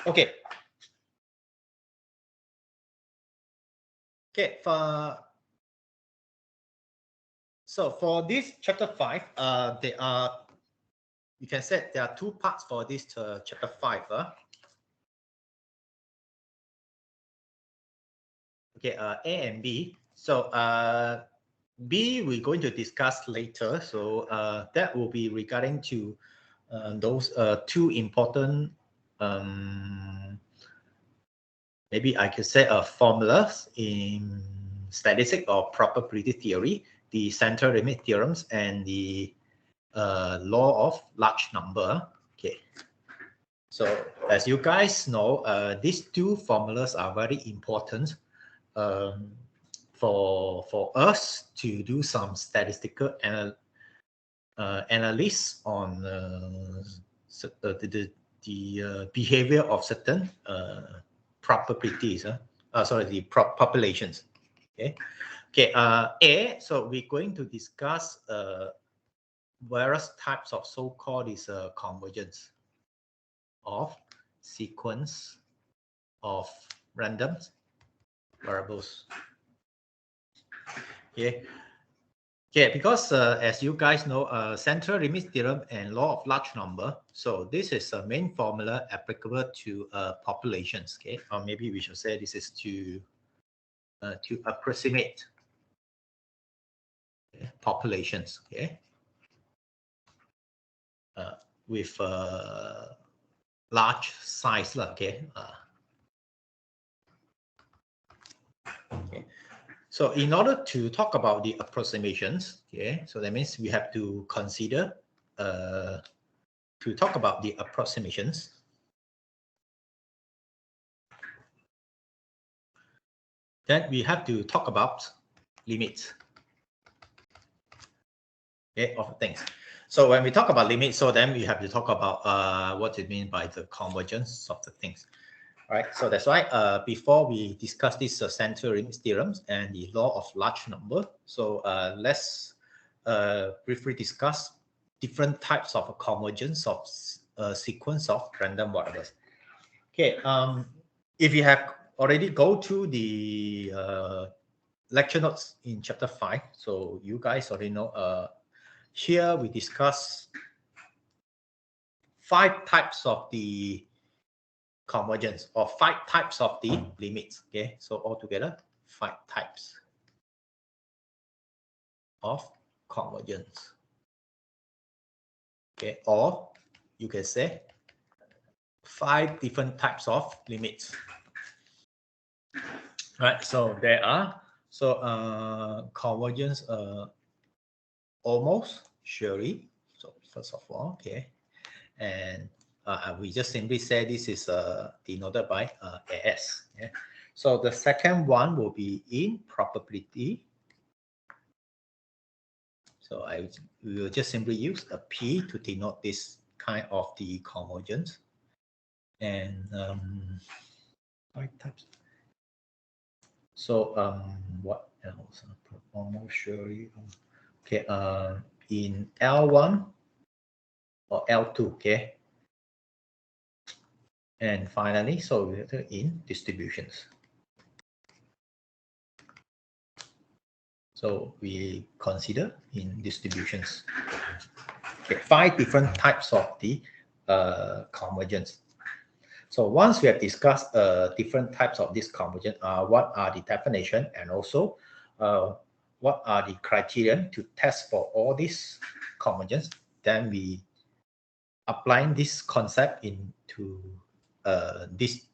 Okay. Okay. So for this chapter 5, you can say there are two parts for this chapter 5. Okay, A and B. So B we're going to discuss later. So that will be regarding to those two important, maybe I could say formulas in statistics or probability theory, the central limit theorems and the law of large number. Okay. So as you guys know, these two formulas are very important for us to do some statistical analysis on the behavior of certain probabilities. Sorry, the populations. Okay. Okay. A. So we're going to discuss various types of so-called convergence of sequence of random variables. Okay. Okay, because as you guys know, central limit theorem and law of large number. So this is a main formula applicable to populations. Okay, or maybe we should say this is to approximate populations. Okay, with large size. Okay. Okay. So in order to talk about the approximations, okay, so that means we have to consider to talk about the approximations. Then we have to talk about limits, okay, of things. So when we talk about limits, so then we have to talk about what it means by the convergence of the things. All right, so that's why before we discuss these central limit theorems and the law of large number, so let's briefly discuss different types of convergence of sequence of random variables. Okay, if you have already go through the lecture notes in chapter 5, so you guys already know. Here we discuss 5 types of the convergence or 5 types of the limits. Okay, so altogether 5 types of convergence. Okay, or you can say 5 different types of limits. Right, so there are convergence almost surely. So first of all, okay, and we just simply say this is denoted by AS. Yeah? So the second one will be in probability. So we will just simply use a P to denote this kind of the convergence. And 5 types. So what else? Almost surely. Okay. In L1 or L2. Okay. And finally, so we have in distributions. So we consider in distributions. Okay, 5 different types of the convergence. So once we have discussed different types of this convergence, what are the definition and also what are the criterion to test for all these convergence, then we applying this concept into these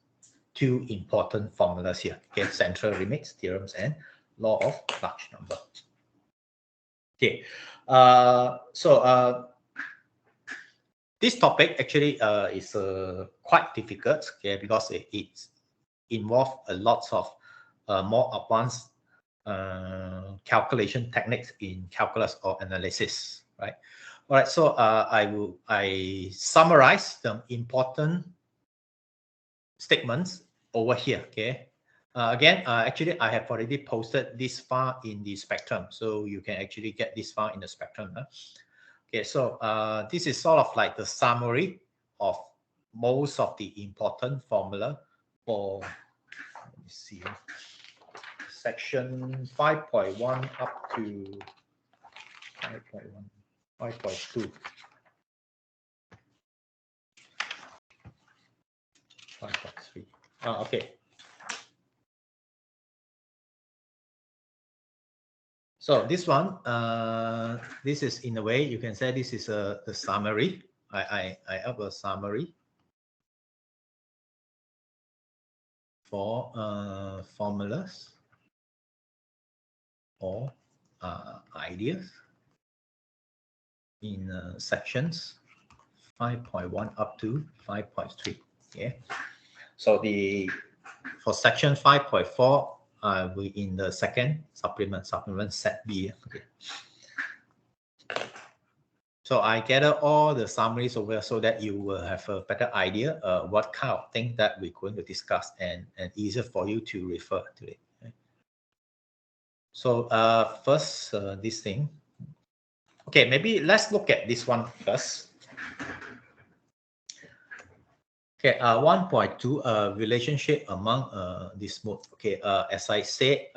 2 important formulas here. Okay, central limits theorems and law of large number. Okay, this topic actually is quite difficult, okay, because it involves a lot of more advanced calculation techniques in calculus or analysis, right? All right, so I summarize the important statements over here. Okay. Again, actually, I have already posted this far in the spectrum, so you can actually get this far in the spectrum. Okay, so this is sort of like the summary of most of the important formula for, let me see, section 5.1 up to 5.1, 5.2. 5.3. Okay. So this one, this is in a way you can say this is the summary. I have a summary for formulas or ideas in sections 5.1 up to 5.3. Yeah. So for section 5.4, we in the second supplement set B. Okay. So I gather all the summaries over so that you will have a better idea what kind of thing that we're going to discuss and easier for you to refer to it. Okay. So first, this thing. Okay, maybe let's look at this one first. Okay, 1.2, relationship among this mode. Okay, as I said,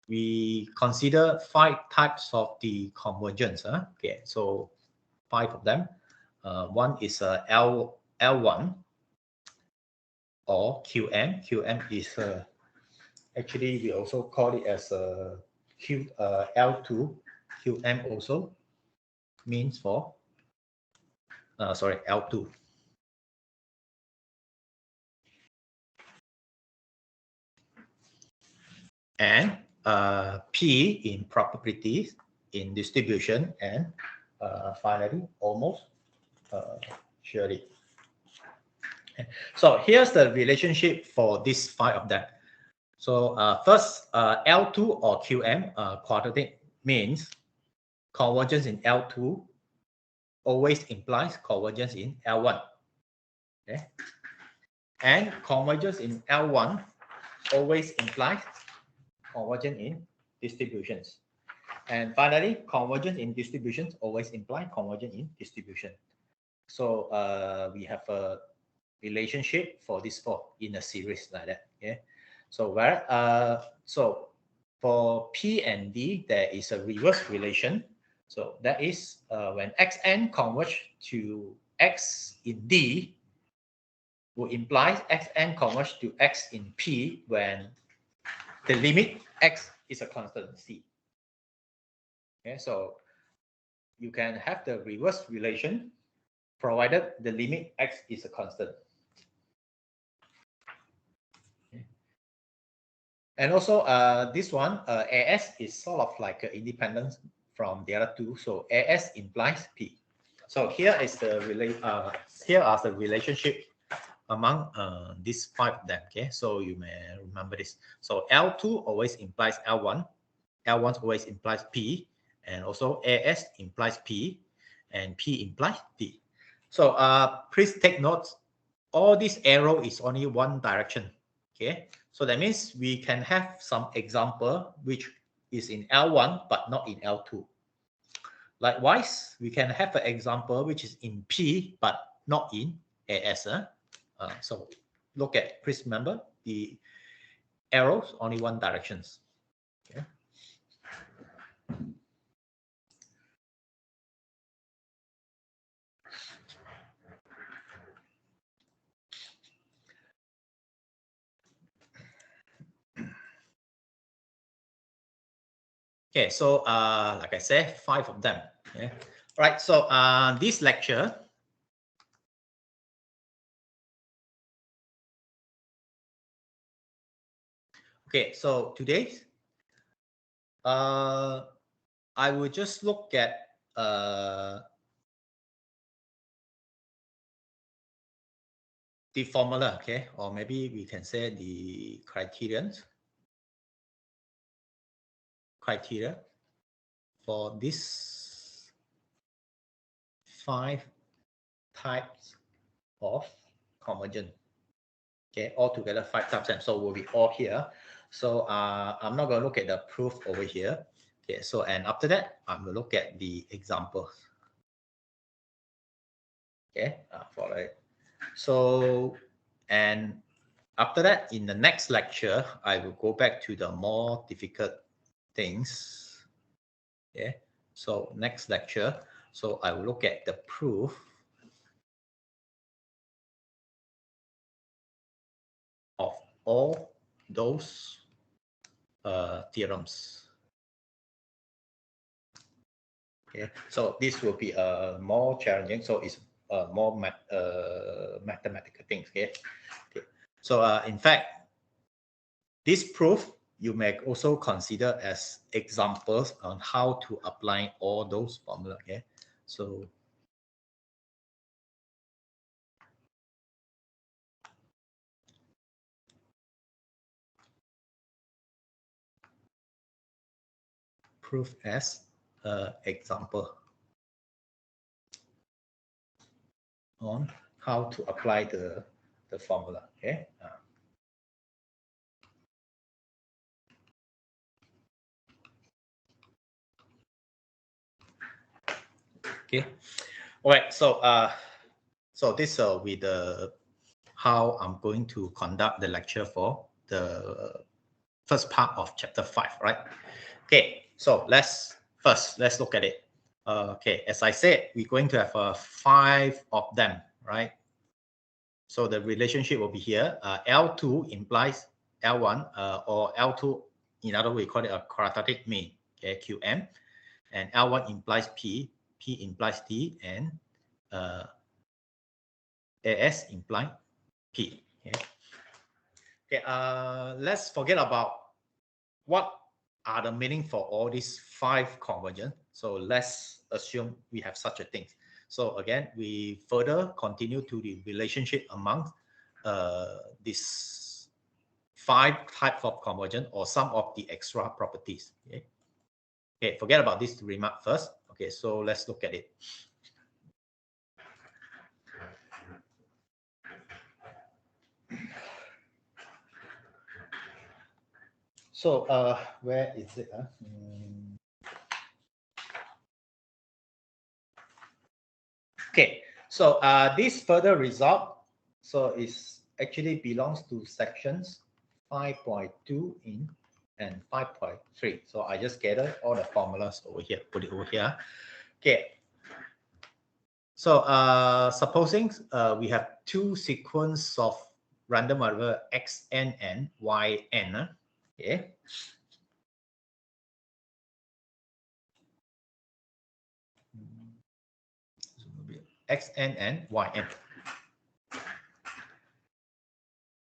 we consider 5 types of the convergence. Okay, so 5 of them. One is L1 or QM. QM is actually we also call it as L2. QM also means for L2. And P in probabilities, in distribution, and finally almost surely. So here's the relationship for these 5 of them. So first, L2 or QM quadratic means convergence in L2 always implies convergence in L1. Okay? And convergence in L1 always implies convergence in distributions. And finally, convergence in distributions always implies convergence in distribution. So we have a relationship for these 4 in a series like that. Okay. So so for P and D, there is a reverse relation. So that is when xn converge to x in D, will imply xn converge to x in P when the limit x is a constant C. Okay, so you can have the reverse relation provided the limit x is a constant. And also this one, AS is sort of like independent from the other 2. So AS implies P. So here is the here are the relationship among these 5 of them. Okay, so you may remember this. So L2 always implies L1. L1 always implies P, and also AS implies P, and P implies D. So please take note. All this arrow is only one direction. Okay, so that means we can have some example which is in L1 but not in L2. Likewise, we can have an example which is in P but not in AS. So look at, please remember the arrows only one directions. Okay. Okay, so like I said, 5 of them. Okay. Right, so this lecture, okay, so today I will just look at the formula, okay, or maybe we can say the criteria for this 5 types of convergence. Okay, altogether 5 types, and so will be all here. So I'm not going to look at the proof over here. Okay, so and after that, I'm going to look at the examples. Okay, for it. So, and after that, in the next lecture, I will go back to the more difficult things. Okay. So next lecture, so I will look at the proof of all those theorems. Okay, so this will be more challenging. So it's more mathematical things. Okay, so in fact, this proof you may also consider as examples on how to apply all those formulas. Okay, so proof as example on how to apply the formula. Okay. Okay. All right. So this will be the how I'm going to conduct the lecture for the first part of chapter 5, right? Okay. So let's look at it. Okay. As I said, we're going to have 5 of them, right? So the relationship will be here. L2 implies L1, or L2, in other words, we call it a quadratic mean, okay, QM. And L1 implies P, P implies D, and AS implies P. Okay. Okay, let's forget about what are the meaning for all these 5 convergence. So let's assume we have such a thing. So again, we further continue to the relationship among these 5 types of convergence or some of the extra properties. Okay, okay, forget about this remark first. Okay, so let's look at it. So where is it? Okay, so this further result, so is actually belongs to sections 5.2 in and 5.3. So I just gather all the formulas over here, put it over here. Okay. So supposing we have 2 sequence of random variable xn and yn. Okay. Xn and yn.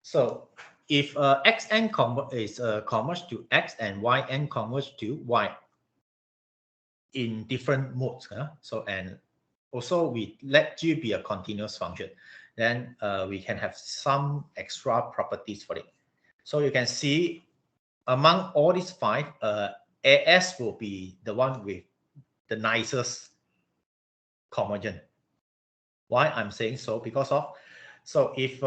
So if xn is converge to x and yn converge to y in different modes, so and also we let g be a continuous function, then we can have some extra properties for it. So you can see among all these 5, AS will be the one with the nicest convergence. Why I'm saying so? Because of, so if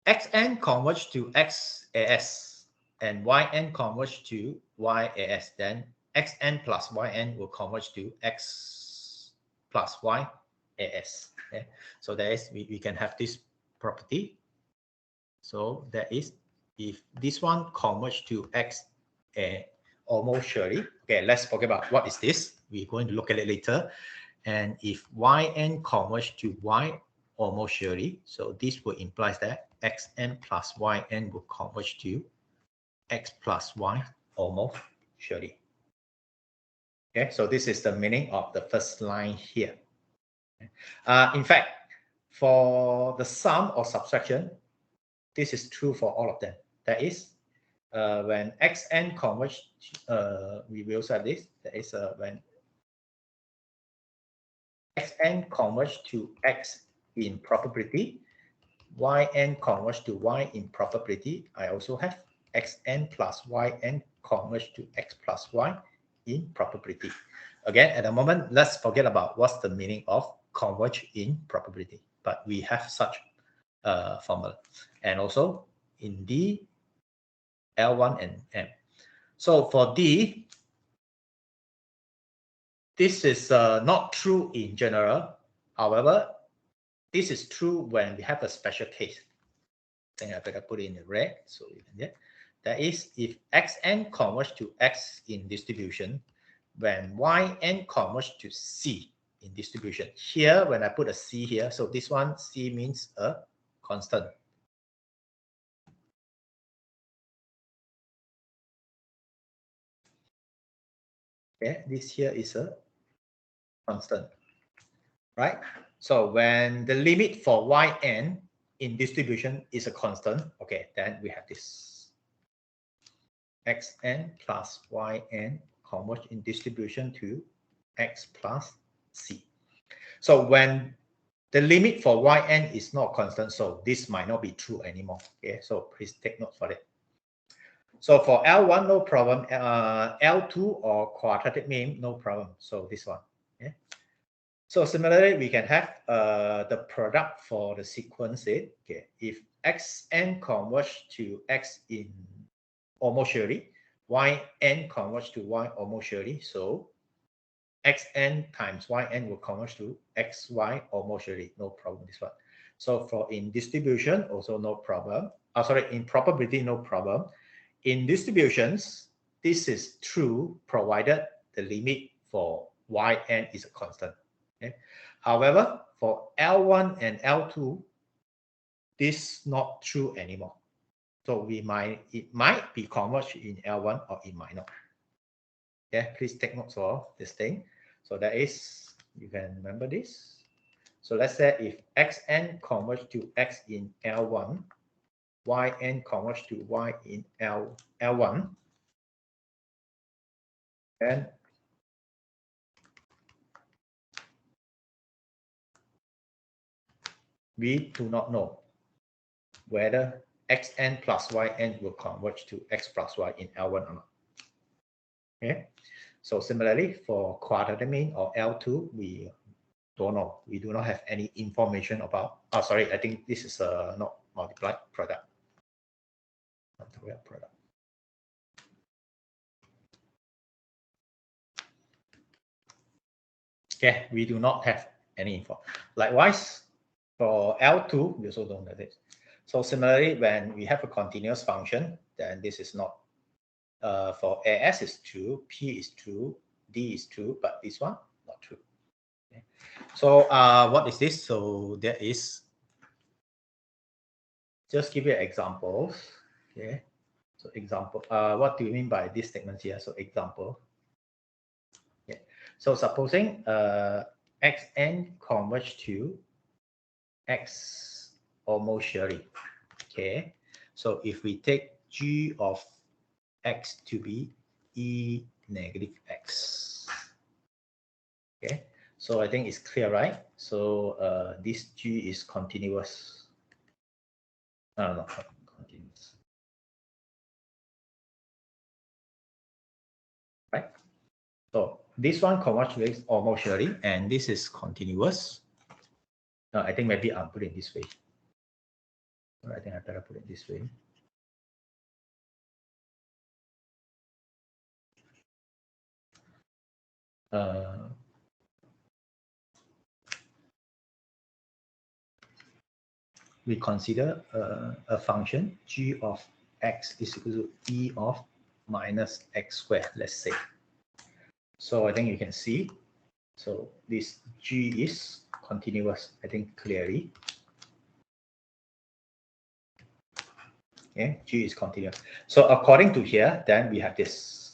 xn converge to xas and yn converge to yas, then xn plus yn will converge to x plus yas. Okay? So there is, we can have this property. So that is, if this one converge to x almost surely, okay, let's forget about what is this. We're going to look at it later. And if yn converge to y almost surely, so this will imply that xn plus yn will converge to x plus y almost surely. Okay, so this is the meaning of the first line here. In fact, for the sum or subtraction, this is true for all of them. That is, when xn converge, we will also have this. That is, when xn converge to x in probability, yn converge to y in probability, I also have xn plus yn converge to x plus y in probability. Again, at the moment, let's forget about what's the meaning of converge in probability, but we have such formula. And also in D, L1 and M. So for D, this is not true in general. However, this is true when we have a special case. I think I better put it in the red so you can get. That is, if xn converge to x in distribution, when yn converge to c in distribution. Here, when I put a c here, so this one c means a constant. Okay, this here is a constant, right? So when the limit for yn in distribution is a constant, okay, then we have this xn plus yn converge in distribution to x plus c. So when the limit for yn is not constant, so this might not be true anymore. Okay, so please take note for it. So for L1, no problem. L2 or quadratic mean, no problem. So this one. Okay. So similarly, we can have the product for the sequence. Okay, if xn converge to x in almost surely, yn converge to y almost surely. So xn times yn will converge to xy almost surely. No problem. This one. So for in distribution, also no problem. Sorry, in probability, no problem. In distributions, this is true provided the limit for yn is a constant. Okay? However, for L1 and L2, this is not true anymore. So it might be converged in L1 or it might not. Okay, please take note of this thing. So that is, you can remember this. So let's say if xn converge to x in L1, yn converge to y in L1, and we do not know whether xn plus yn will converge to x plus y in L1 or not. Okay, so similarly for quadratic mean or L2, we don't know. We do not have any information about. Oh, sorry, I think this is not multiplied product. Product. Okay, we do not have any info. Likewise, for L2, we also don't have this. So similarly, when we have a continuous function, then this is not. For AS is true, P is true, D is true, but this one not true. Okay. So what is this? So there is. Just give you examples. Okay. So example, what do you mean by this statement here? So example. Okay. So supposing xn converge to x almost surely. Okay. So if we take g of x to be e negative x. Okay. So I think it's clear, right? So this g is continuous. No, not continuous. Right? So this one converges almost surely, and this is continuous. I think maybe I'll put it this way. I think I better put it this way. We consider a function g of x is equal to e of minus x squared, let's say. So I think you can see, so this g is continuous, I think clearly. Okay, g is continuous. So according to here, then we have this.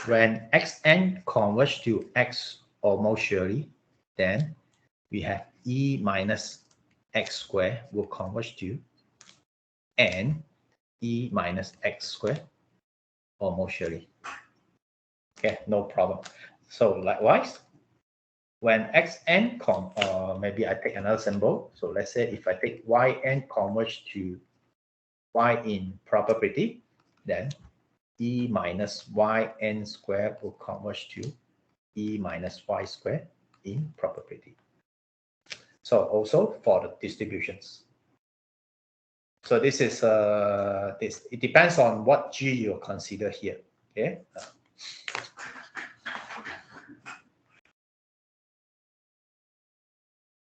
When xn converge to x almost surely, then we have e minus x squared will converge to n e minus x squared almost surely. Okay, no problem. So likewise, when xn maybe I take another symbol. So let's say if I take yn converge to y in probability, then e minus yn squared will converge to e minus y squared in probability. So also for the distributions. So this is it depends on what g you consider here. Okay.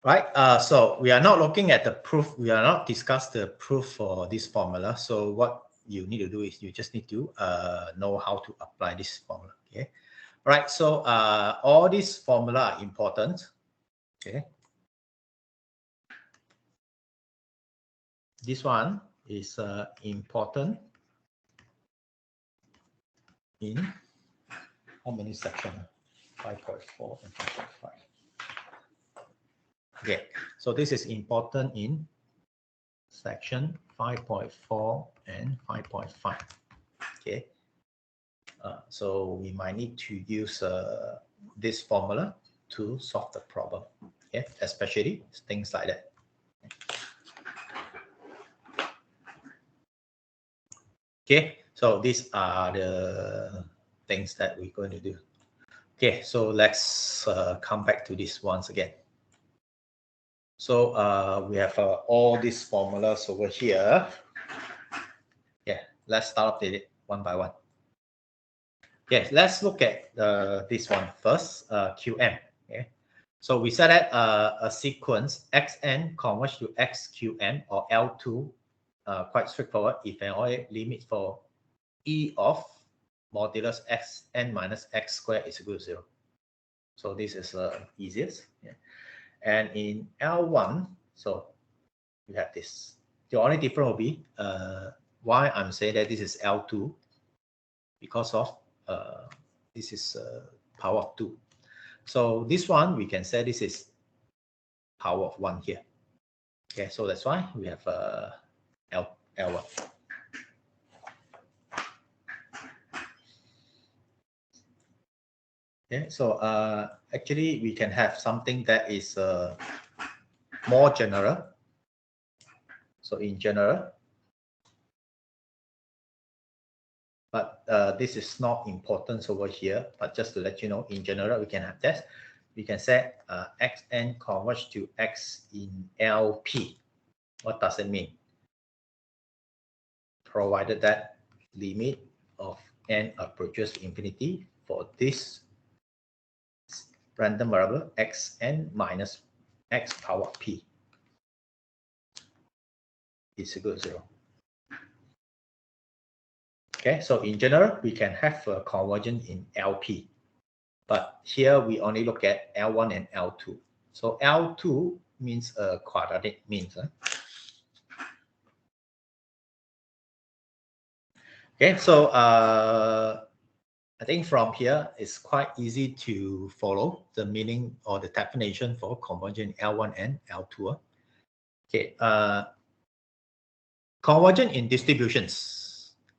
Right. So we are not looking at the proof. We are not discuss the proof for this formula. So what you need to do is you just need to know how to apply this formula. Okay. All right. So all these formula are important. Okay. This one is important in how many sections? 5.4 and 5.5. Okay, so this is important in section 5.4 and 5.5. Okay, so we might need to use this formula to solve the problem. Okay, especially things like that. Okay, so these are the things that we're going to do. Okay, so let's come back to this once again. So we have all these formulas over here. Yeah, let's start with it one by one. Okay, let's look at this one first, QM. Okay, so we said that a sequence xn converge to xqm or L2, quite straightforward if and only limit for E of modulus xn minus x squared is equal to 0. So this is easiest. Yeah. And in L1, so we have this. The only difference will be why I'm saying that this is L2 because of this is power of 2. So this one, we can say this is power of 1 here. Okay, so that's why we have L1. Okay, so actually we can have something that is more general. So in general, but this is not important over here, but just to let you know, in general, we can have that. We can say xn converge to x in LP. What does it mean? Provided that limit of n approaches to infinity for this random variable xn minus x power p is equal to 0. Okay, so in general, we can have a convergence in LP, but here we only look at L1 and L2. So L2 means a quadratic means. Okay, so I think from here it's quite easy to follow the meaning or the definition for convergent L1 and L2. Okay, convergent in distributions.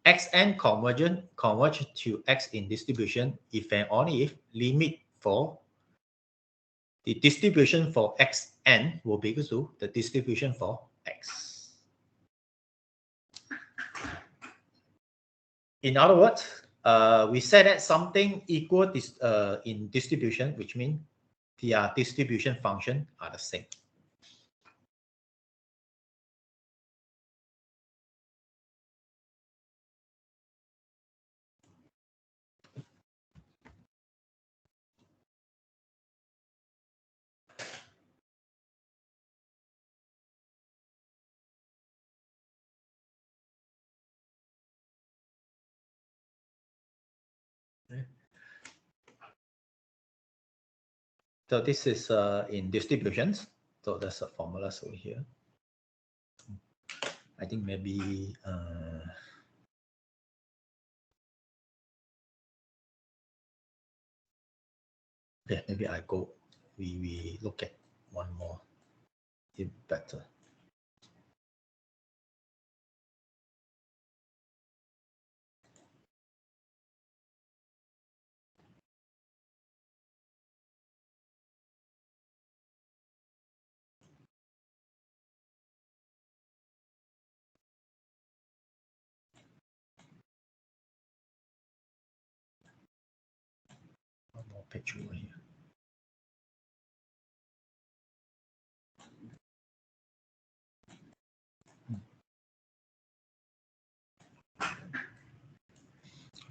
Xn converge to X in distribution if and only if limit for the distribution for Xn will be equal to the distribution for X. In other words, we said that something equal this in distribution, which means their distribution function are the same. So this is in distributions. So that's the formula over here. I think maybe yeah, maybe I go. We look at one more. It better. One more page over here.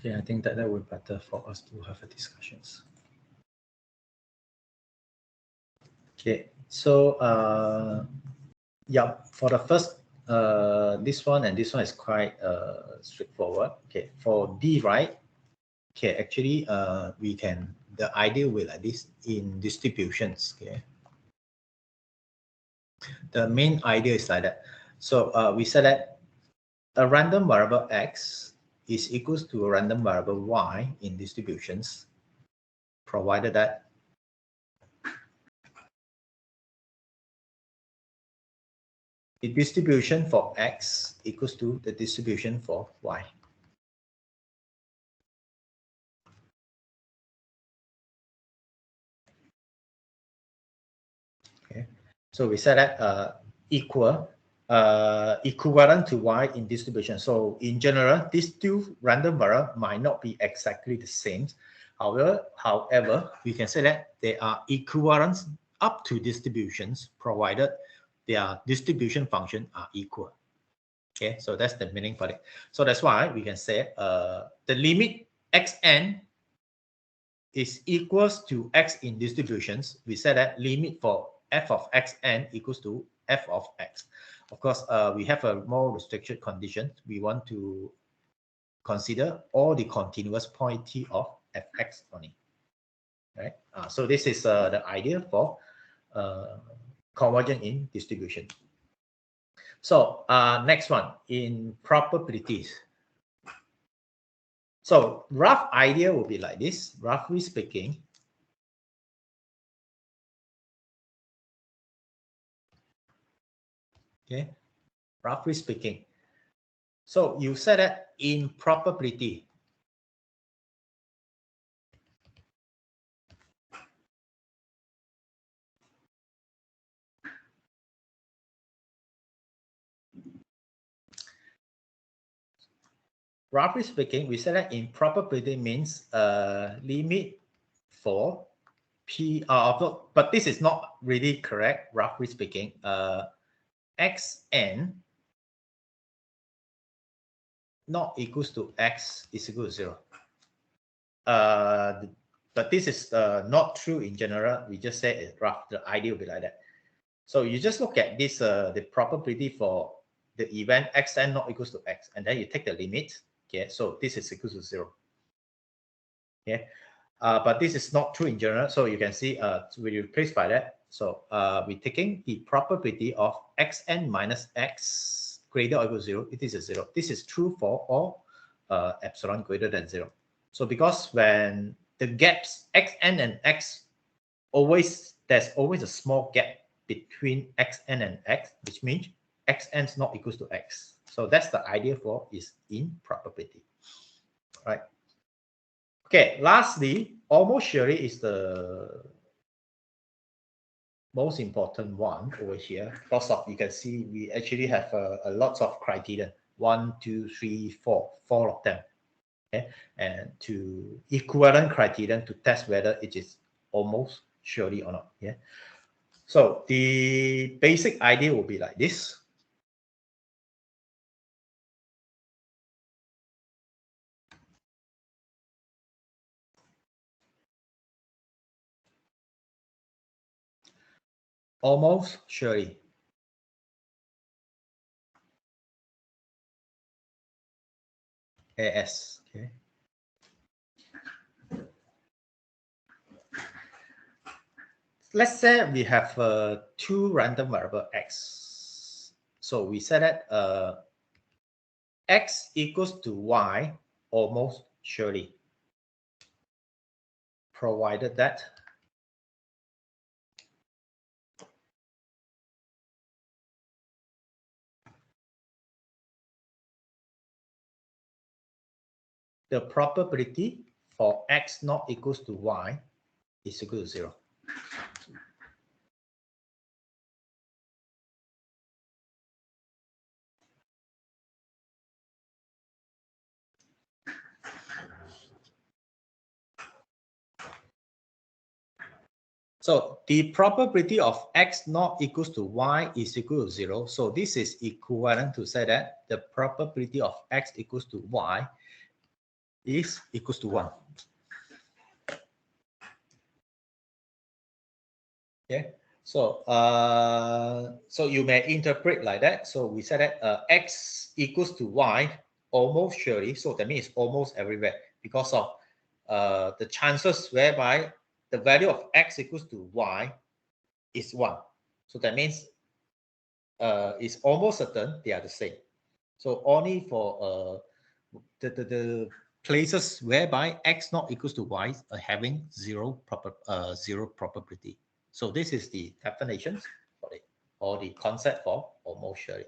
Okay, I think that would be better for us to have a discussions. Okay, so yeah, for the first this one and this one is quite straightforward. Okay, for D, right? Okay, actually we can, the idea will like this in distributions. Okay, the main idea is like that. So we said that a random variable x is equals to a random variable y in distributions, provided that the distribution for x equals to the distribution for y. Okay, so we said that equivalent to y in distribution. So in general, these two random variables might not be exactly the same. However, we can say that they are equivalent up to distributions, provided their distribution function are equal. Okay, so that's the meaning for it. So that's why we can say the limit xn is equals to x in distributions. We said that limit for f of xn equals to f of x. Of course, we have a more restricted condition. We want to consider all the continuous point t of fx only. Right? So this is the idea for convergence in distribution. So next one, in probabilities. So rough idea will be like this, roughly speaking. Okay, roughly speaking. So you said that in probability, roughly speaking, we said that in probability means limit for p, but this is not really correct, roughly speaking. Xn not equals to x is equal to 0. But this is not true in general. We just say it rough. The idea will be like that. So you just look at this, the probability for the event xn not equals to x, and then you take the limit. Okay, so this is equal to 0. Okay, but this is not true in general. So you can see we replace by that. So we're taking the probability of xn minus x greater or equal to 0. It is a 0. This is true for all epsilon greater than 0. So because when the gaps xn and x there's always a small gap between xn and x, which means xn is not equals to x. So that's the idea for is in probability, right? Okay, lastly, almost surely is the most important one over here. Because of, you can see we actually have a lot of criteria. 1, 2, 3, 4 of them. Okay, and to equivalent criterion to test whether it is almost surely or not. Yeah. So the basic idea will be like this. Almost surely. AS. Okay. Let's say we have two random variable x. So we said that x equals to y almost surely, provided that the probability for x not equals to y is equal to 0. So the probability of x not equals to y is equal to 0. So this is equivalent to say that the probability of x equals to y is equals to 1. Okay, so so you may interpret like that. So we said that x equals to y almost surely. So that means almost everywhere because of the chances whereby the value of x equals to y is 1. So that means it's almost certain they are the same. So only for the places whereby x not equals to y are having zero probability. So this is the definition for it, or the concept for almost surely.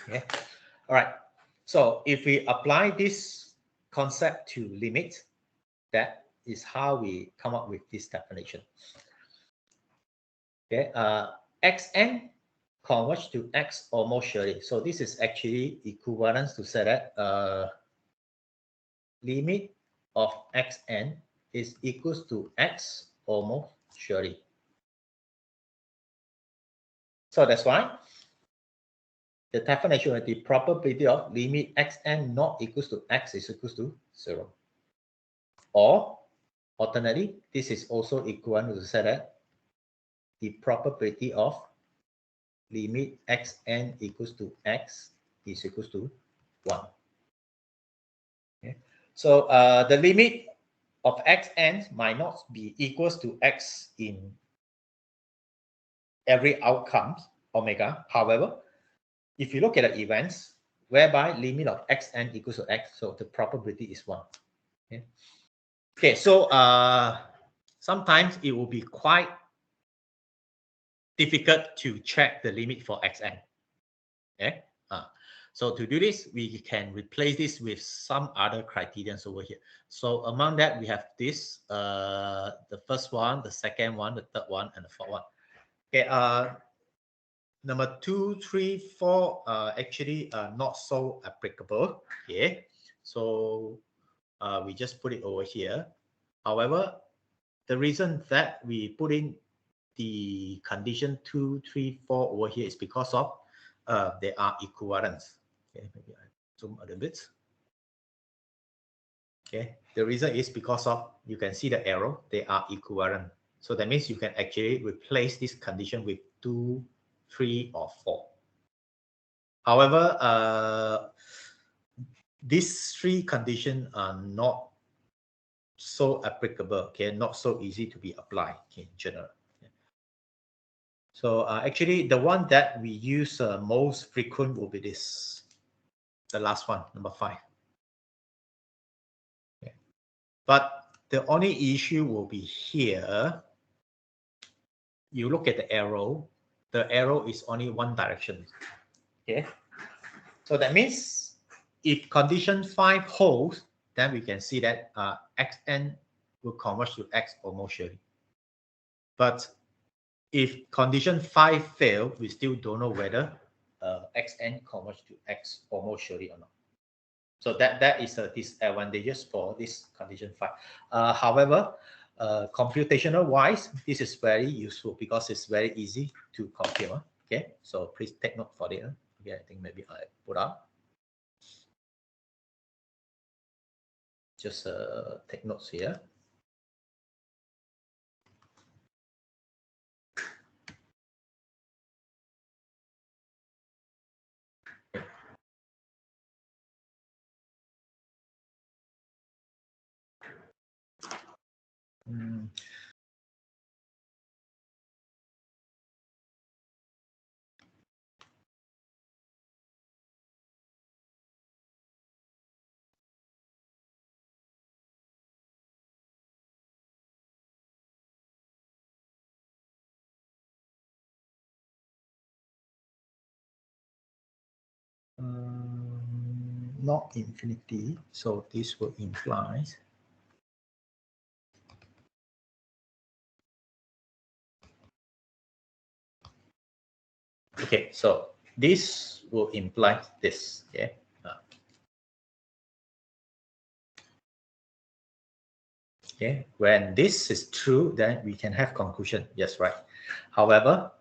Okay. All right. So if we apply this concept to limit, that is how we come up with this definition. Okay. Xn converge to x almost surely. So this is actually equivalent to say that limit of xn is equals to x almost surely. So that's why the definition of the probability of limit xn not equals to x is equals to 0. Or alternately, this is also equivalent to say that the probability of limit xn equals to x is equals to 1. Okay. So the limit of xn might not be equals to x in every outcome omega. However, if you look at the events whereby limit of xn equals to x, so the probability is 1. Okay, okay, so sometimes it will be quite difficult to check the limit for xn. Okay, so to do this, we can replace this with some other criterions over here. So among that, we have this, the first one, the second one, the third one, and the fourth one. Okay, number 2, 3, 4 actually not so applicable. Okay, so we just put it over here. However, the reason that we put in the condition 2, 3, 4 over here is because of they are equivalents. Okay, maybe I zoom a little bit. Okay, the reason is because of, you can see the arrow, they are equivalent. So that means you can actually replace this condition with 2, 3, or 4. However, these three conditions are not so applicable, okay, not so easy to be applied, okay, in general. So actually, the one that we use most frequent will be this, the last one, number 5. Okay. But the only issue will be here. You look at the arrow is only one direction. Okay. So that means if condition 5 holds, then we can see that xn will converge to x almost surely. But if condition 5 fails, we still don't know whether xn converge to x almost surely or not. So that is a disadvantageous for this condition 5. However, computational wise, this is very useful because it's very easy to compute. Okay, so please take note for it. Okay, I think maybe I put up. Just take notes here. Not infinity, so this will imply okay, so this will imply this. Okay. Okay, when this is true, then we can have conclusion. Yes, right. However,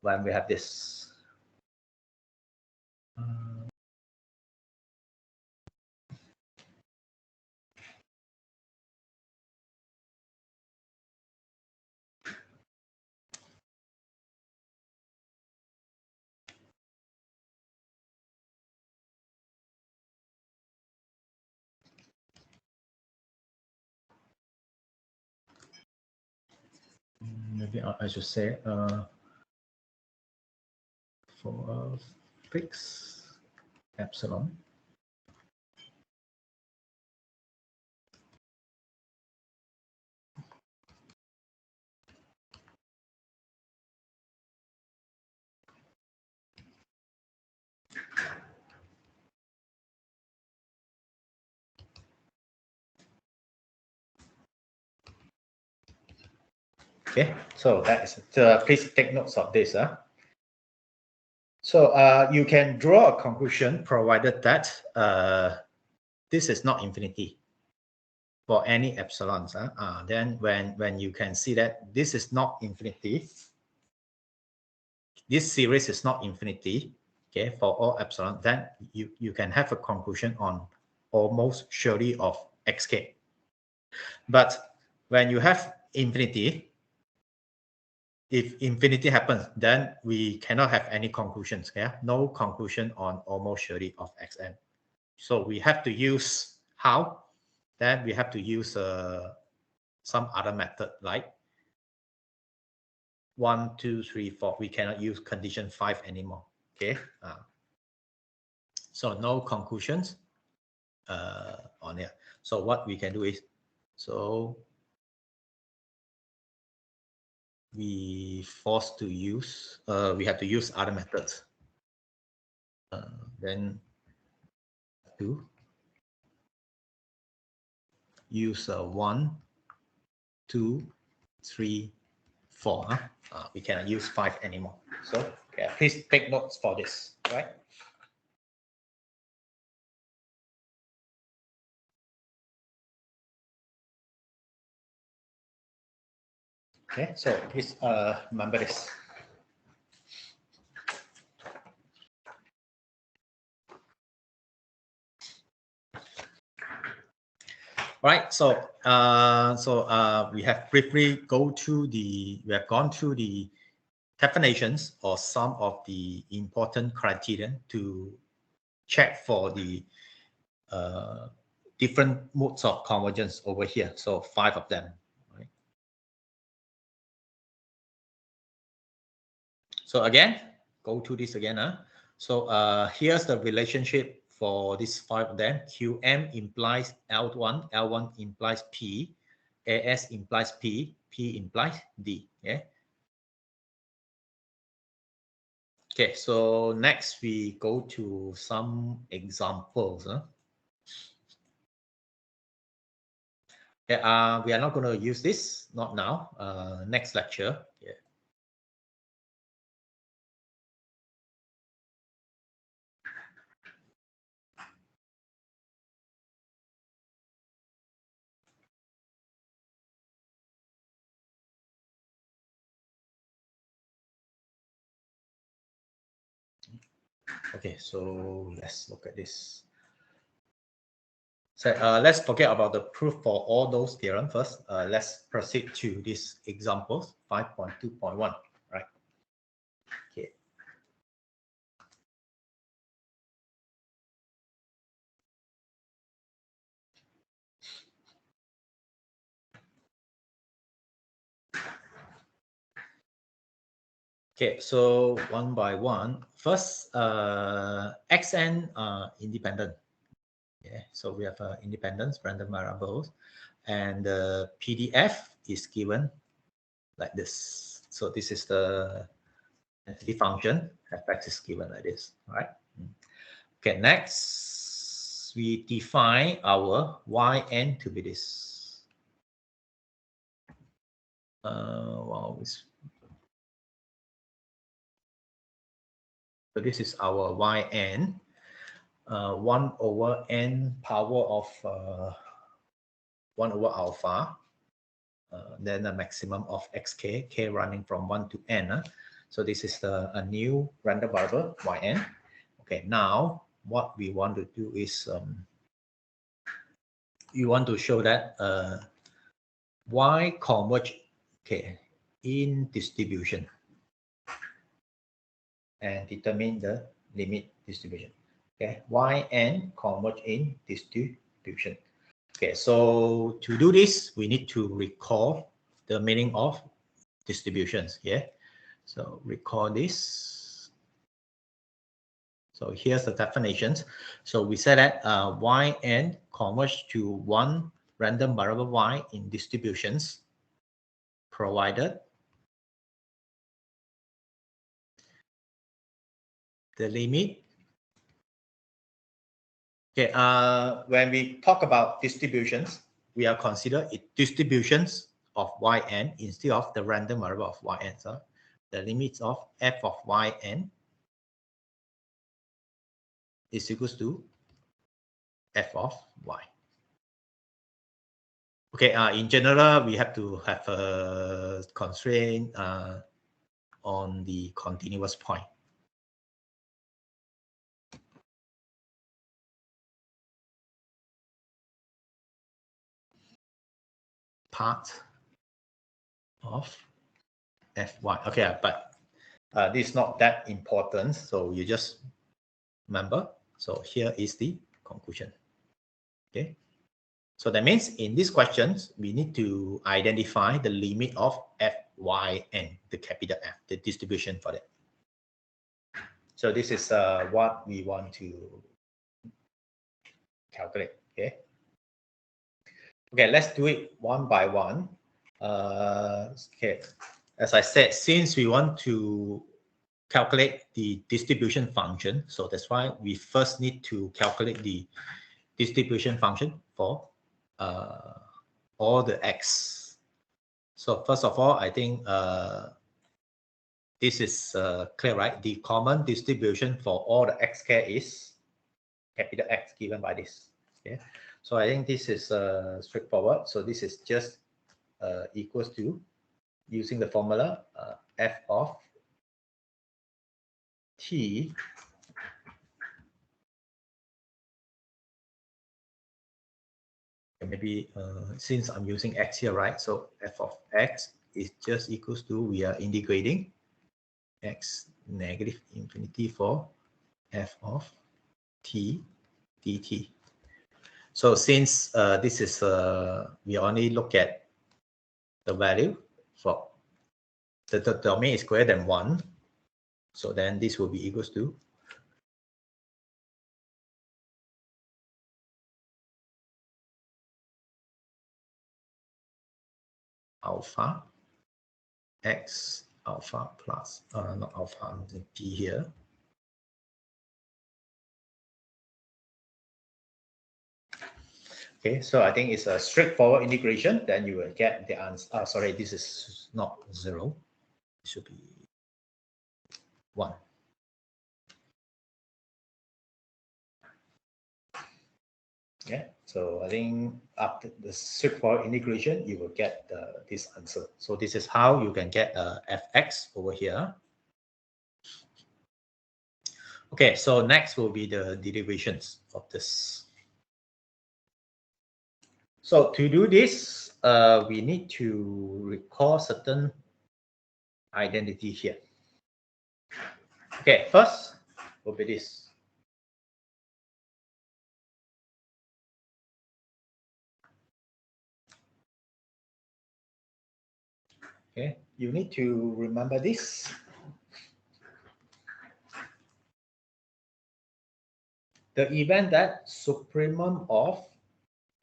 when we have this, maybe I should say for a fixed epsilon. Okay, so that is please take notes of this. So you can draw a conclusion provided that this is not infinity for any epsilons. Then when you can see that this is not infinity, this series is not infinity, okay, for all epsilon, then you can have a conclusion on almost surely of xk. But when you have infinity, if infinity happens, then we cannot have any conclusions. Yeah, no conclusion on almost surely of xn. So we have to use how? Then we have to use some other method like 1, 2, 3, 4. We cannot use condition 5 anymore. Okay. So no conclusions on here. So what we can do is, so we forced to use, we have to use other methods. Then to use 1, 2, 3, 4. We cannot use 5 anymore. So okay, please take notes for this, right? Okay, so please remember this. Right, so we have briefly gone through the definitions or some of the important criterion to check for the different modes of convergence over here. So 5 of them. Right? So again, go to this again. So here's the relationship for these 5 of them. Qm implies L1, L1 implies P, AS implies P, P implies D. Yeah. Okay, so next we go to some examples. Yeah, we are not going to use this, not now. Next lecture. Yeah. Okay, so let's look at this. So let's forget about the proof for all those theorems first. Let's proceed to these examples, 5.2.1, right? Okay. Okay, so one by one. First, xn independent. Yeah, so we have independence, random variables, and the PDF is given like this. So this is the density function. Fx is given like this, right? Okay, next we define our yn to be this. Well, so this is our yn. 1 over n power of 1 over alpha, then a maximum of xk, k running from 1 to n. So this is a new random variable yn. Okay, now what we want to do is you want to show that y converge, okay, in distribution and determine the limit distribution. Okay, yn converge in distribution. Okay, so to do this, we need to recall the meaning of distributions here. So recall this. So here's the definitions. So we said that Yn converge to one random variable y in distributions provided the limit. Okay, when we talk about distributions, we are consider it distributions of Yn instead of the random variable of Yn. So the limits of f of Yn is equals to f of y. Okay, in general, we have to have a constraint on the continuous point. Part of fy. Okay, but this is not that important, so you just remember. So here is the conclusion. Okay, so that means in these questions we need to identify the limit of Fyn, the capital F, the distribution for that. So this is what we want to calculate. Okay, let's do it one by one. Okay, as I said, since we want to calculate the distribution function, so that's why we first need to calculate the distribution function for all the x. So first of all, I think this is clear, right? The common distribution for all the x care is capital X given by this. Okay, so I think this is straightforward. So this is just equals to, using the formula, f of t maybe since I'm using x here, right? So f of x is just equals to, we are integrating x negative infinity for f of t dt. So since this is we only look at the value for the domain is greater than 1, so then this will be equals to alpha x alpha plus not alpha, p here, okay. So I think it's a straightforward integration, then you will get the answer. Sorry, this is not 0, it should be 1. Yeah, so I think after the straightforward integration, you will get this answer. So this is how you can get fx over here. Okay, so next will be the derivations of this. So to do this, we need to recall certain identity here. Okay, first will be this. Okay, you need to remember this. The event that supremum of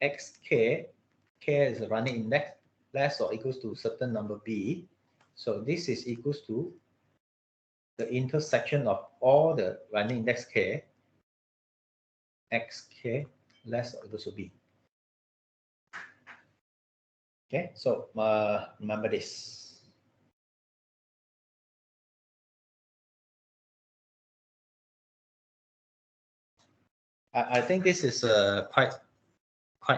xk, k is a running index, less or equals to certain number b. So this is equals to the intersection of all the running index k, xk less or equals to b. Okay, so remember this. I think this is quite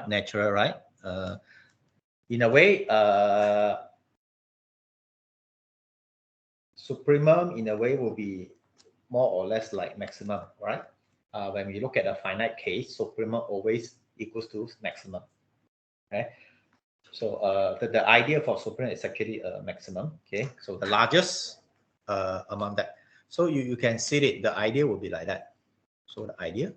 natural, right? In a way, supremum in a way will be more or less like maximum, right? When we look at a finite case, supremum always equals to maximum. Okay, so the idea for supremum is actually a maximum. Okay, so the largest among that. So you can see it. The idea will be like that. So the idea.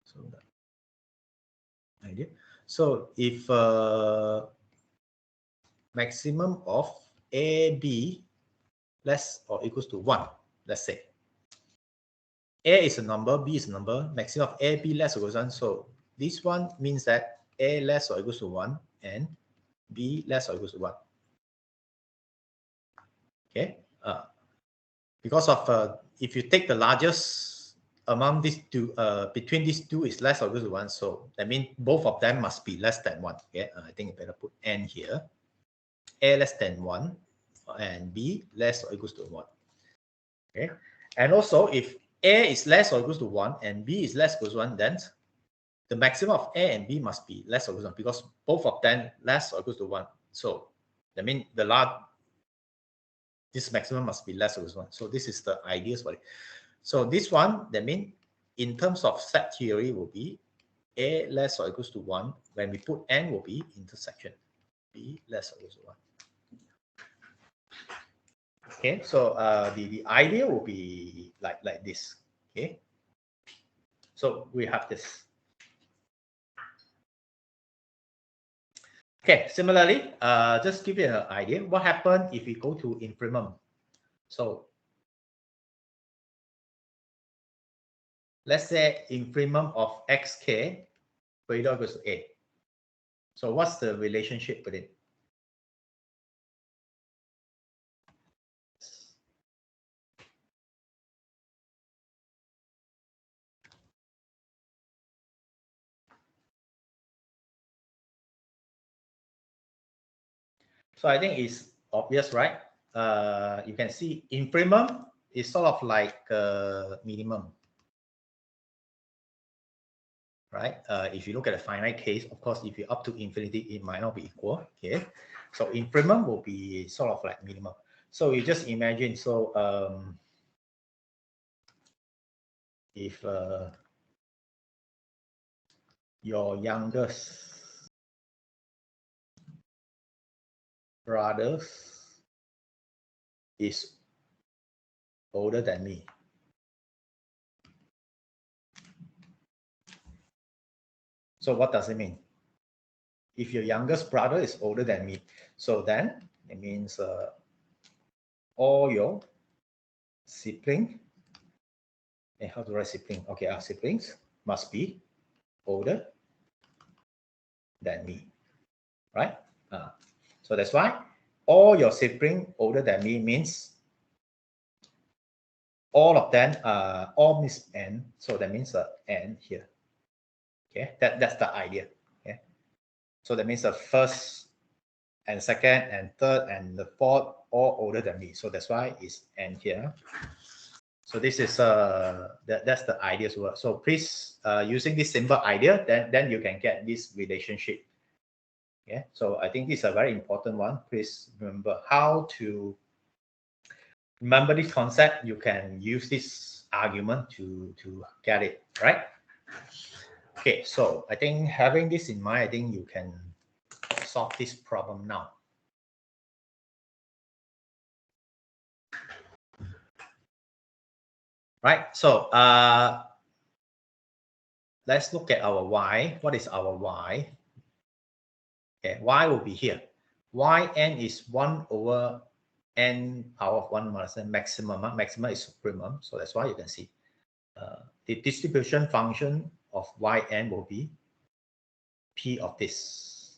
So the idea. So if maximum of AB less or equals to 1, let's say. A is a number, B is a number, maximum of AB less or equals to 1. So this one means that A less or equals to 1 and B less or equals to 1. Okay, because of if you take the largest among these two, between these two is less or equals to 1, so that means both of them must be less than 1. Okay, I think I better put N here. A less than 1 and B less or equals to 1. Okay, and also if A is less or equals to 1 and B is less or equals to 1, then the maximum of A and B must be less or equals to 1 because both of them less or equals to 1. So that means this maximum must be less or equals to 1. So this is the ideas for it. So this one, that means in terms of set theory will be A less or equals to 1. When we put N will be intersection B less or equals to 1. Okay, so the idea will be like this. Okay, so we have this. Okay, similarly, just give you an idea. What happens if we go to infimum? So let's say infimum of xk greater or equals to a. So what's the relationship with it? So I think it's obvious, right? You can see infimum is sort of like minimum, right? If you look at a finite case, of course, if you're up to infinity, it might not be equal. Okay, so infimum will be sort of like minimum. So you just imagine. So if your youngest brothers is older than me. So what does it mean? If your youngest brother is older than me, so then it means all your sibling, and how to write sibling? Okay, our siblings must be older than me, right? So that's why all your sibling older than me means all of them all means n, so that means n here. Okay, that's the idea. Okay, so that means the first and second and third and the fourth all older than me, so that's why it's n here. So this is that's the idea as well. So please using this simple idea, then you can get this relationship. Yeah, so I think this is a very important one. Please remember how to remember this concept. You can use this argument to get it right. Okay, so I think having this in mind, I think you can solve this problem now. Right, so let's look at our y. What is our y? Okay, y will be here. Yn is 1 over n power of 1 minus n maximum. Maximum is supremum, so that's why you can see the distribution function of yn will be p of this.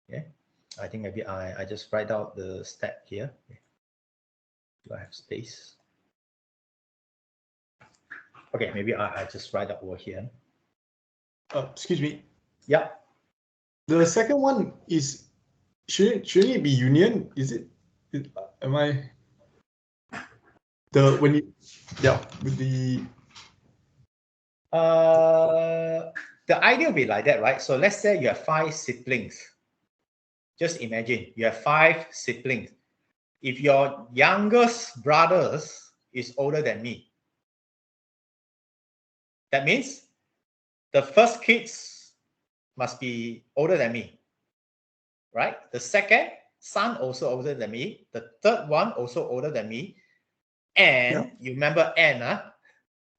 Okay, I think maybe I just write out the step here. Okay. Do I have space? Okay, maybe I just write out over here. Excuse me. Yeah. The second one is shouldn't it be union? Is it? Am I? When you with the. The idea will be like that, right? So let's say you have 5 siblings. Just imagine you have 5 siblings. If your youngest brothers is older than me, that means the first kids must be older than me, right? The second son also older than me. The third one also older than me. And you remember n,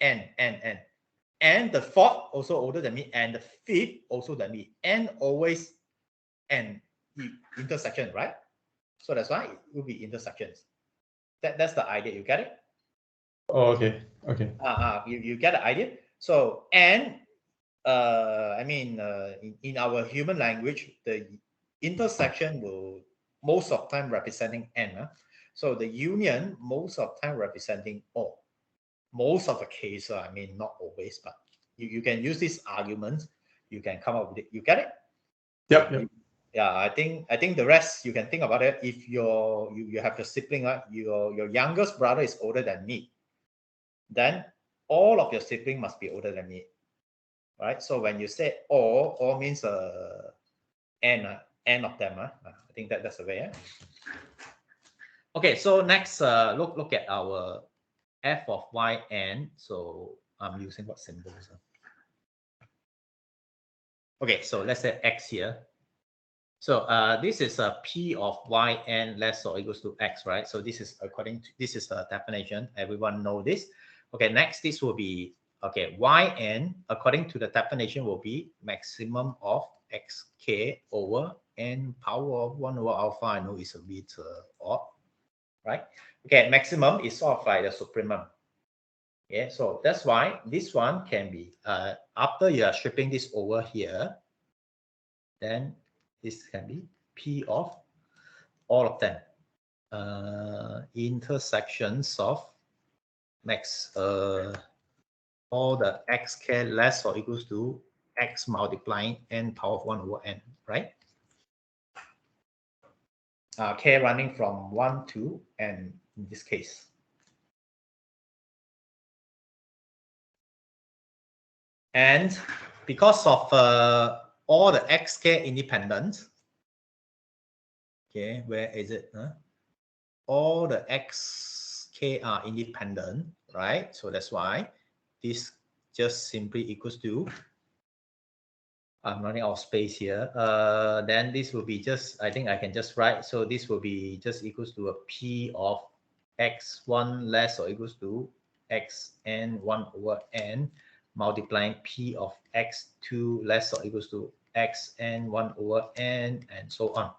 n. And the fourth also older than me. And the fifth also than me. And always n intersection, right? So that's why it will be intersections. That's the idea. You get it? Oh, okay. Okay. You get the idea? So, and I mean, in our human language, the intersection will most of time representing n. So the union most of time representing O. Most of the case, I mean, not always, but you can use this argument. You can come up with it. You get it? Yep. Yeah, I think the rest you can think about it. If you have your sibling, right? Your youngest brother is older than me, then all of your siblings must be older than me, right? So when you say all means n of them. I think that's the way. Okay, so next look at our f of yn. So I'm using what symbols? Okay, so let's say x here. So this is a p of yn less or equals to x, right? So this is this is a definition. Everyone know this. Okay, next this will be, okay, yn according to the definition will be maximum of xk over n power of 1 over alpha. I know it's a bit odd, right? Okay, maximum is sort of like the supremum. Yeah, so that's why this one can be, after you are stripping this over here, then this can be P of all of them. Intersections of max, all the xk less or equals to x multiplying n power of 1 over n, right? K running from 1 to n in this case. And because of all the xk independent, okay, where is it? All the xk are independent, right? So that's why this just simply equals to, I'm running out of space here. Then this will be just, I think I can just write. So this will be just equals to a p of x1 less or equals to xn 1 over n multiplying p of x2 less or equals to xn 1 over n and so on.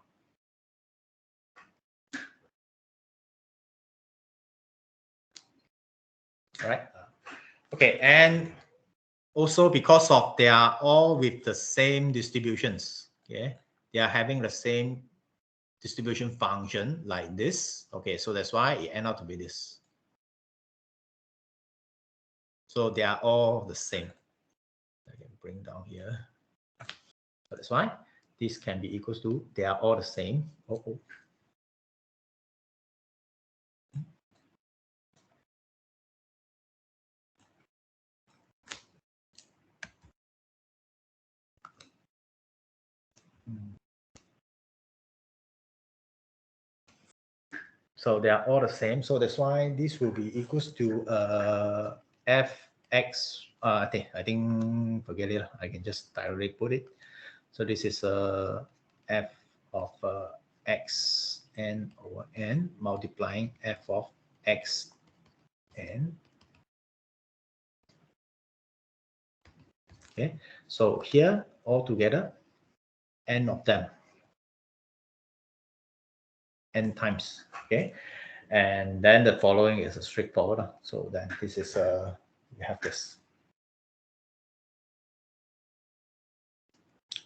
Right? Okay, and also because of they are all with the same distributions, okay, they are having the same distribution function like this. Okay, so that's why it ends out to be this. So they are all the same. I can bring down here. So that's why this can be equals to, they are all the same. So they are all the same. So that's why this will be equals to fx. I think forget it. I can just directly put it. So this is f of x n over n multiplying f of x n. Okay. So here altogether, n of them. N times, okay, and then the following is a straightforward. So then this is we have this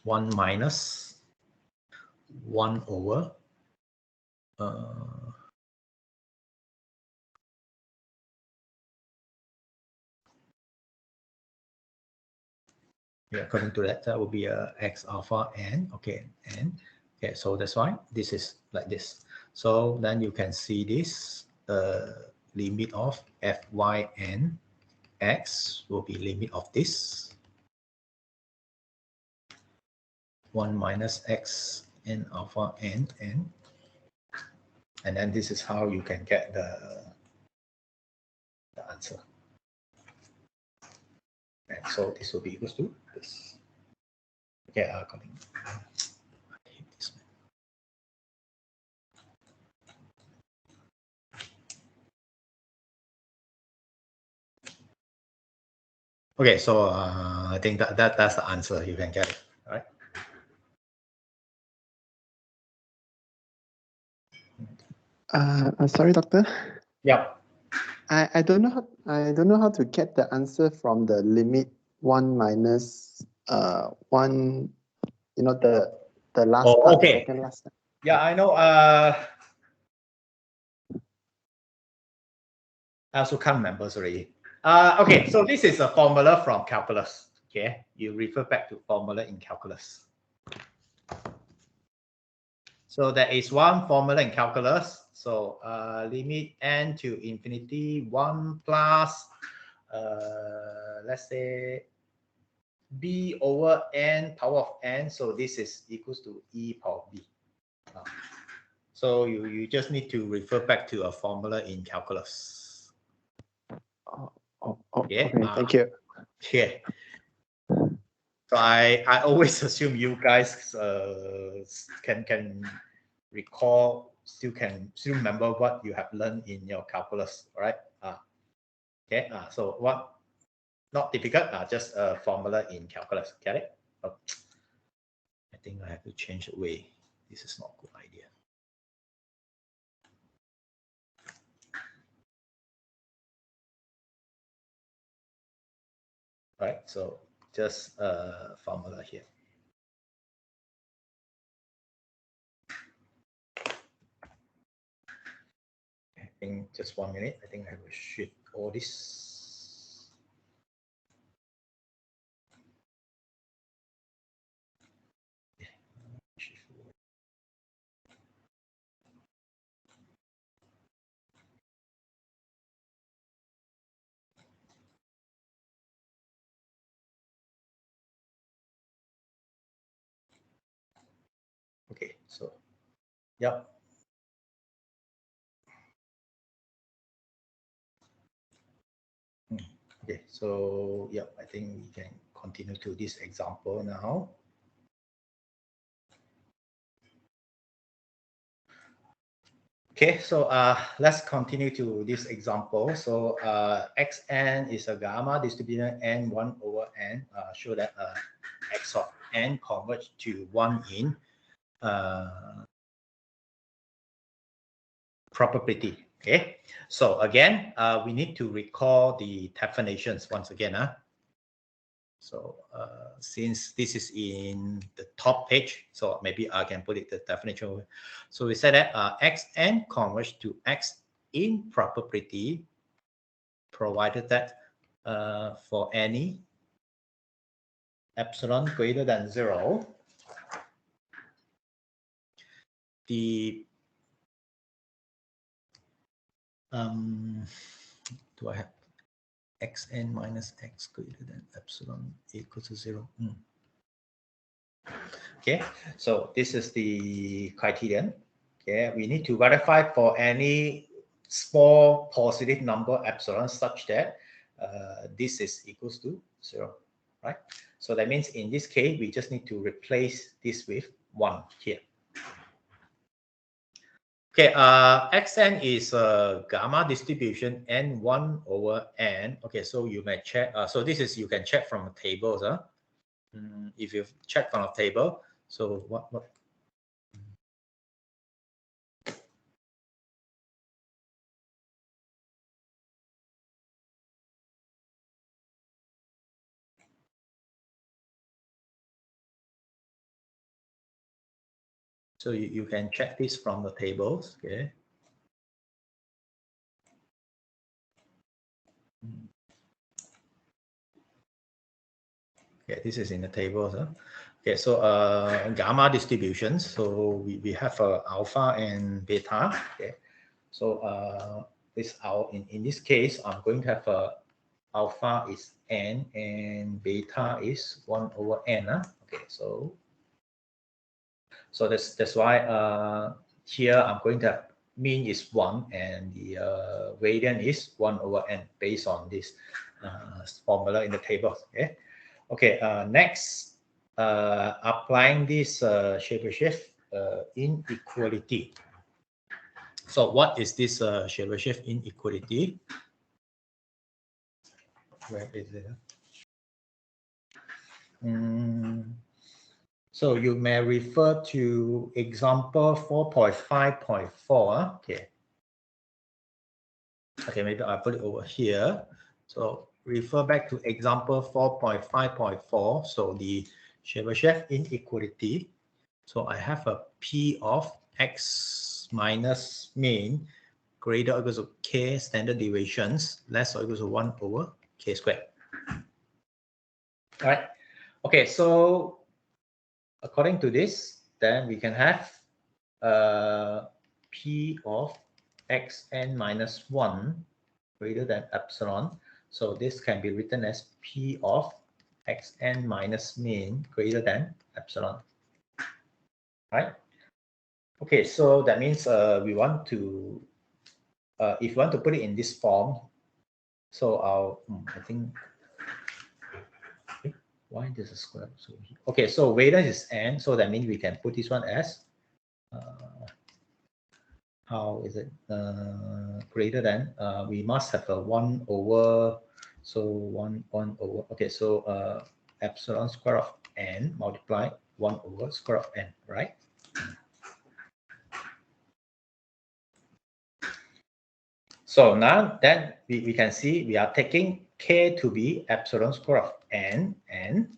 1 minus 1 over yeah, according to that, that will be x alpha n, okay, n. Okay, so that's why this is like this. So then you can see this limit of fyn x will be limit of this 1 minus x n alpha n n, and then this is how you can get the answer. And so this will be equals to this. Okay, coming. I hate this. Okay, so I think that's the answer. You can get it, all right? Sorry, doctor. Yeah. I don't know how to get the answer from the limit 1 minus 1. You know, the last Oh, part, okay. the second last part. Yeah, I know. I also can't remember, sorry. Okay, so this is a formula from calculus. Okay, you refer back to formula in calculus. So there is one formula in calculus. So limit n to infinity 1 plus, let's say, b over n power of n. So this is equals to e power b. So you just need to refer back to a formula in calculus. Okay, thank you. Yeah. So I always assume you guys can recall, still remember what you have learned in your calculus, all right? Okay. So what? Not difficult. Just a formula in calculus. Get it? Oh, I think I have to change the way. This is not a good idea. All right. So just a formula here. I think just 1 minute. I think I will shift all this. Okay, so, yep. Okay, so, yep, I think we can continue to this example now. Okay, so let's continue to this example. So xn is a gamma distribution n 1 over n. Show that x of n converge to 1 in probability. Okay, so again, we need to recall the definitions once again. So since this is in the top page, so maybe I can put it the definition. So we said that xn converge to x in probability, provided that for any epsilon greater than 0, the do I have xn minus x greater than epsilon equal to 0? Okay, so this is the criterion. Okay, we need to verify for any small positive number epsilon such that this is equals to 0, right? So that means in this case, we just need to replace this with 1 here. Okay, xn is a gamma distribution n1 over n. Okay, so you may check. So this is, you can check from the tables. If you check from a table, so what? So you can check this from the tables, okay? Okay, this is in the tables. Okay, so gamma distributions. So we have alpha and beta. Okay, so this out in this case, I'm going to have alpha is n and beta is 1 over n. Okay, so that's why here I'm going to have mean is 1 and the gradient is 1 over n based on this formula in the table. Okay. Okay, next, applying this Chebyshev inequality. So what is this Chebyshev inequality? Where is it? So you may refer to example 4.5.4. Okay, Okay, maybe I'll put it over here. So refer back to example 4.5.4. So the Chebyshev inequality. So I have a P of x minus mean greater or equal to k standard deviations less or equal to 1 over k squared. All right. Okay, so according to this, then we can have P of xn minus 1 greater than epsilon. So this can be written as P of xn minus mean greater than epsilon. Right? Okay, so that means we want to, if you want to put it in this form, so I'll, I think, why there's a square? So, okay, so weighted is n, so that means we can put this one as, how is it, greater than, we must have a 1 over, so 1 over, okay, so epsilon square of n multiply 1 over square of n, right? So now that we can see we are taking k to be epsilon square of n, and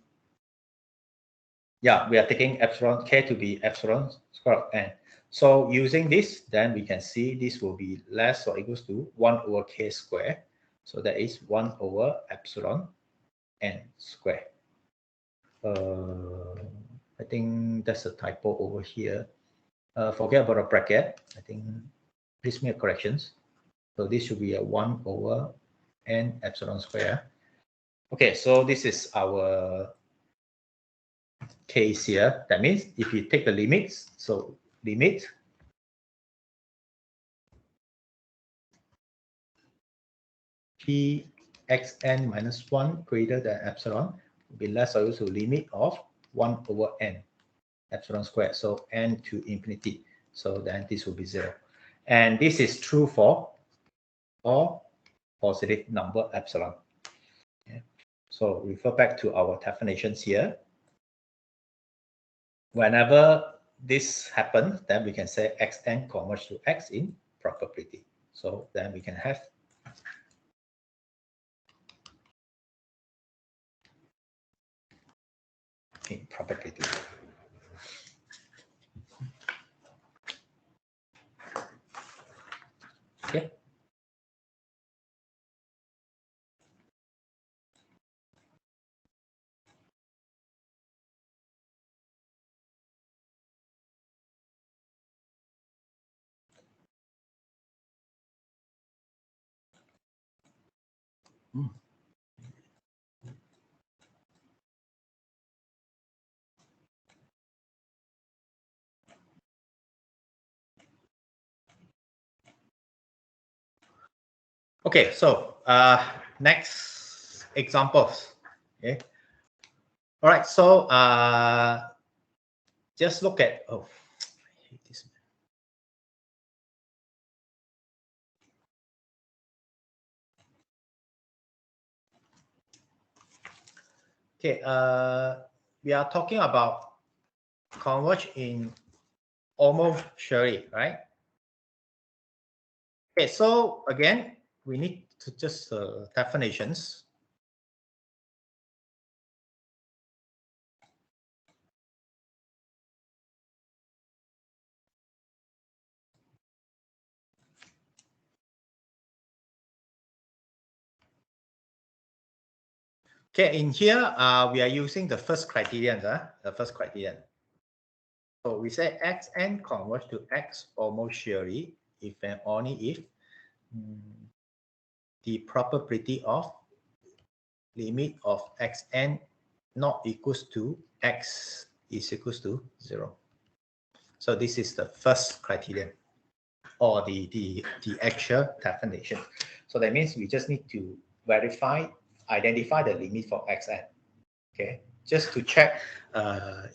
yeah, we are taking epsilon k to be epsilon square of n. So using this, then we can see this will be less or equals to 1 over k square. So that is 1 over epsilon n square. I think that's a typo over here. Forget about a bracket. I think please make corrections. So this should be a 1 over n epsilon square. Okay, so this is our case here. That means if you take the limits, so limit p xn minus 1 greater than epsilon will be less or equal to limit of 1 over n epsilon squared. So n to infinity. So then this will be 0. And this is true for all positive number epsilon. Okay. So refer back to our definitions here. Whenever this happens, then we can say xn converge to x in probability. So then we can have in probability. Okay. Okay, so next examples. Okay. All right, so just look at, oh, I hate this. Okay, we are talking about converge in almost surely, right? Okay, so again, we need to just definitions. Okay, in here, we are using the first criterion, the first criterion. So we say xn converge to x almost surely if and only if the probability of limit of xn not equals to x is equals to 0. So this is the first criterion or the actual definition. So that means we just need to identify the limit for xn. Okay, just to check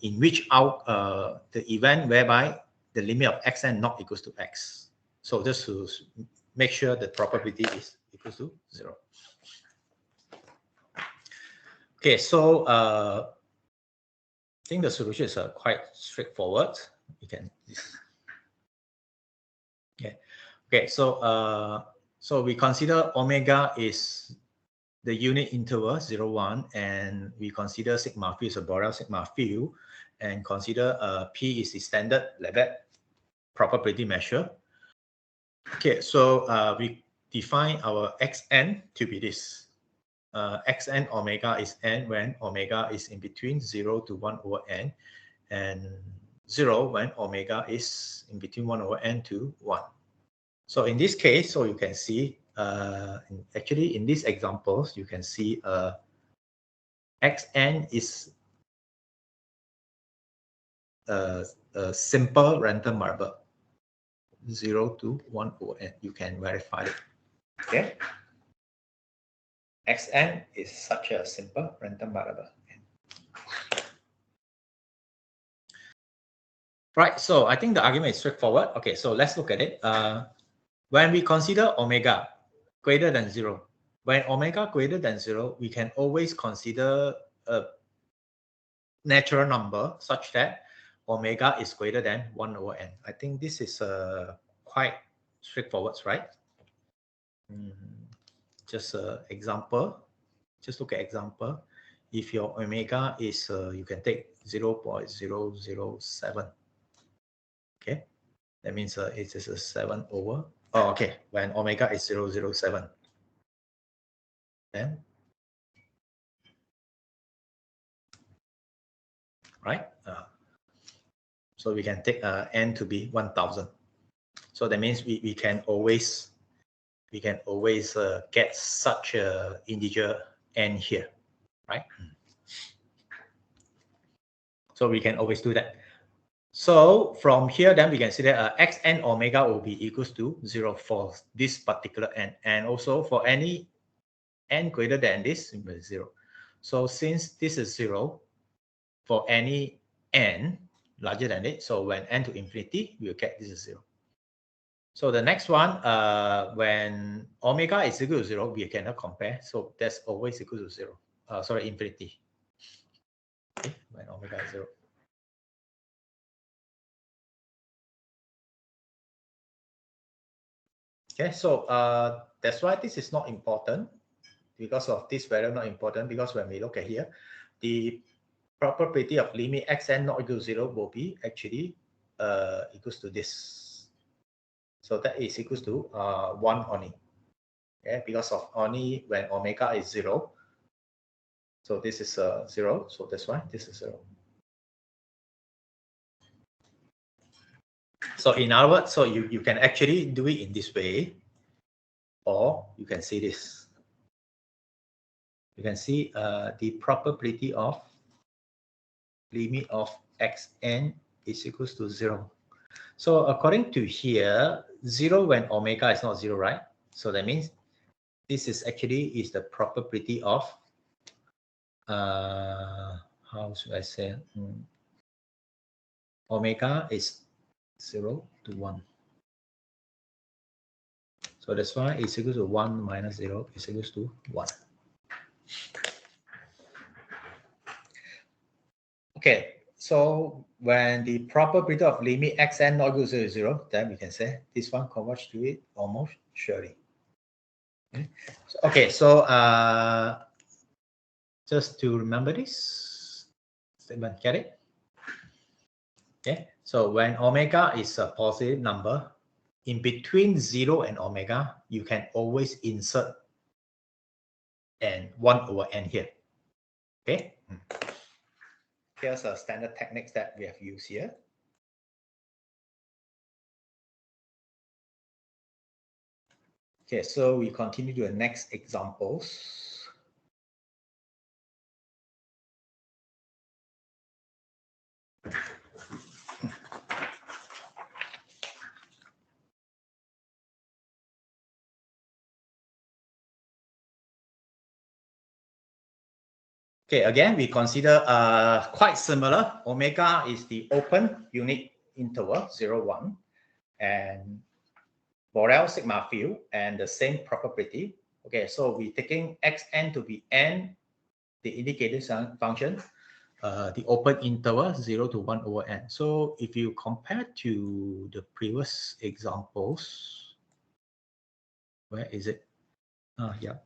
in which the event whereby the limit of xn not equals to x. So just to make sure the probability is equals to 0. Okay, so I think the solution is quite straightforward. You can. Okay. Okay. So So we consider omega is the unit interval 0, 1, and we consider sigma field is a Borel sigma field, and consider P is the standard Lebesgue probability measure. Okay, so we define our xn to be this. Xn omega is n when omega is in between 0 to 1 over n, and 0 when omega is in between 1 over n to 1. So in this case, so you can see, actually in these examples, you can see xn is a simple random variable, 0 to 1 over n. You can verify it. Okay. Xn is such a simple random variable. Right, so I think the argument is straightforward. Okay, so let's look at it. When we consider omega greater than 0, when omega greater than 0, we can always consider a natural number such that omega is greater than 1 over n. I think this is quite straightforward, right? Just an example. Just look at example. If your omega is, you can take 0.007. Okay, that means it is a 7 over. Oh, okay, when omega is 0.007. Then, right? So we can take n to be 1000. So that means we can always get such a integer n here, right? So we can always do that. So from here, then we can see that xn omega will be equals to 0 for this particular n, and also for any n greater than this, 0. So since this is 0 for any n larger than it, so when n to infinity, we will get this is 0. So the next one, when omega is equal to 0, we cannot compare. So that's always equal to 0. Sorry, infinity. Okay, when omega is 0. Okay, so that's why this is not important. Because of this value not important, because when we look at here, the probability of limit xn not equal to 0 will be actually equals to this. So that is equals to 1 only. Okay, because of only when omega is 0. So this is 0. So that's why this is 0. So in other words, so you can actually do it in this way, or you can see this. You can see the probability of limit of xn is equals to 0. So according to here, 0 when omega is not 0, right? So that means this is actually is the probability of how should I say? Omega is 0 to 1. So that's why it's equal to 1 minus 0 is equals to 1. Okay, so when the probability of limit xn not equal to 0, then we can say this one converges to it almost surely. Okay, so just to remember this statement, get it? Okay, so when omega is a positive number, in between 0 and omega, you can always insert n 1 over n here. Okay. Here's a standard techniques that we have used here. Okay, so we continue to the next examples. Okay, again, we consider quite similar. Omega is the open unit interval 0, 1, and Borel sigma field, and the same probability. Okay, so we're taking xn to be n, the indicator function, the open interval 0 to 1 over n. So if you compare to the previous examples, Where is it? Yeah.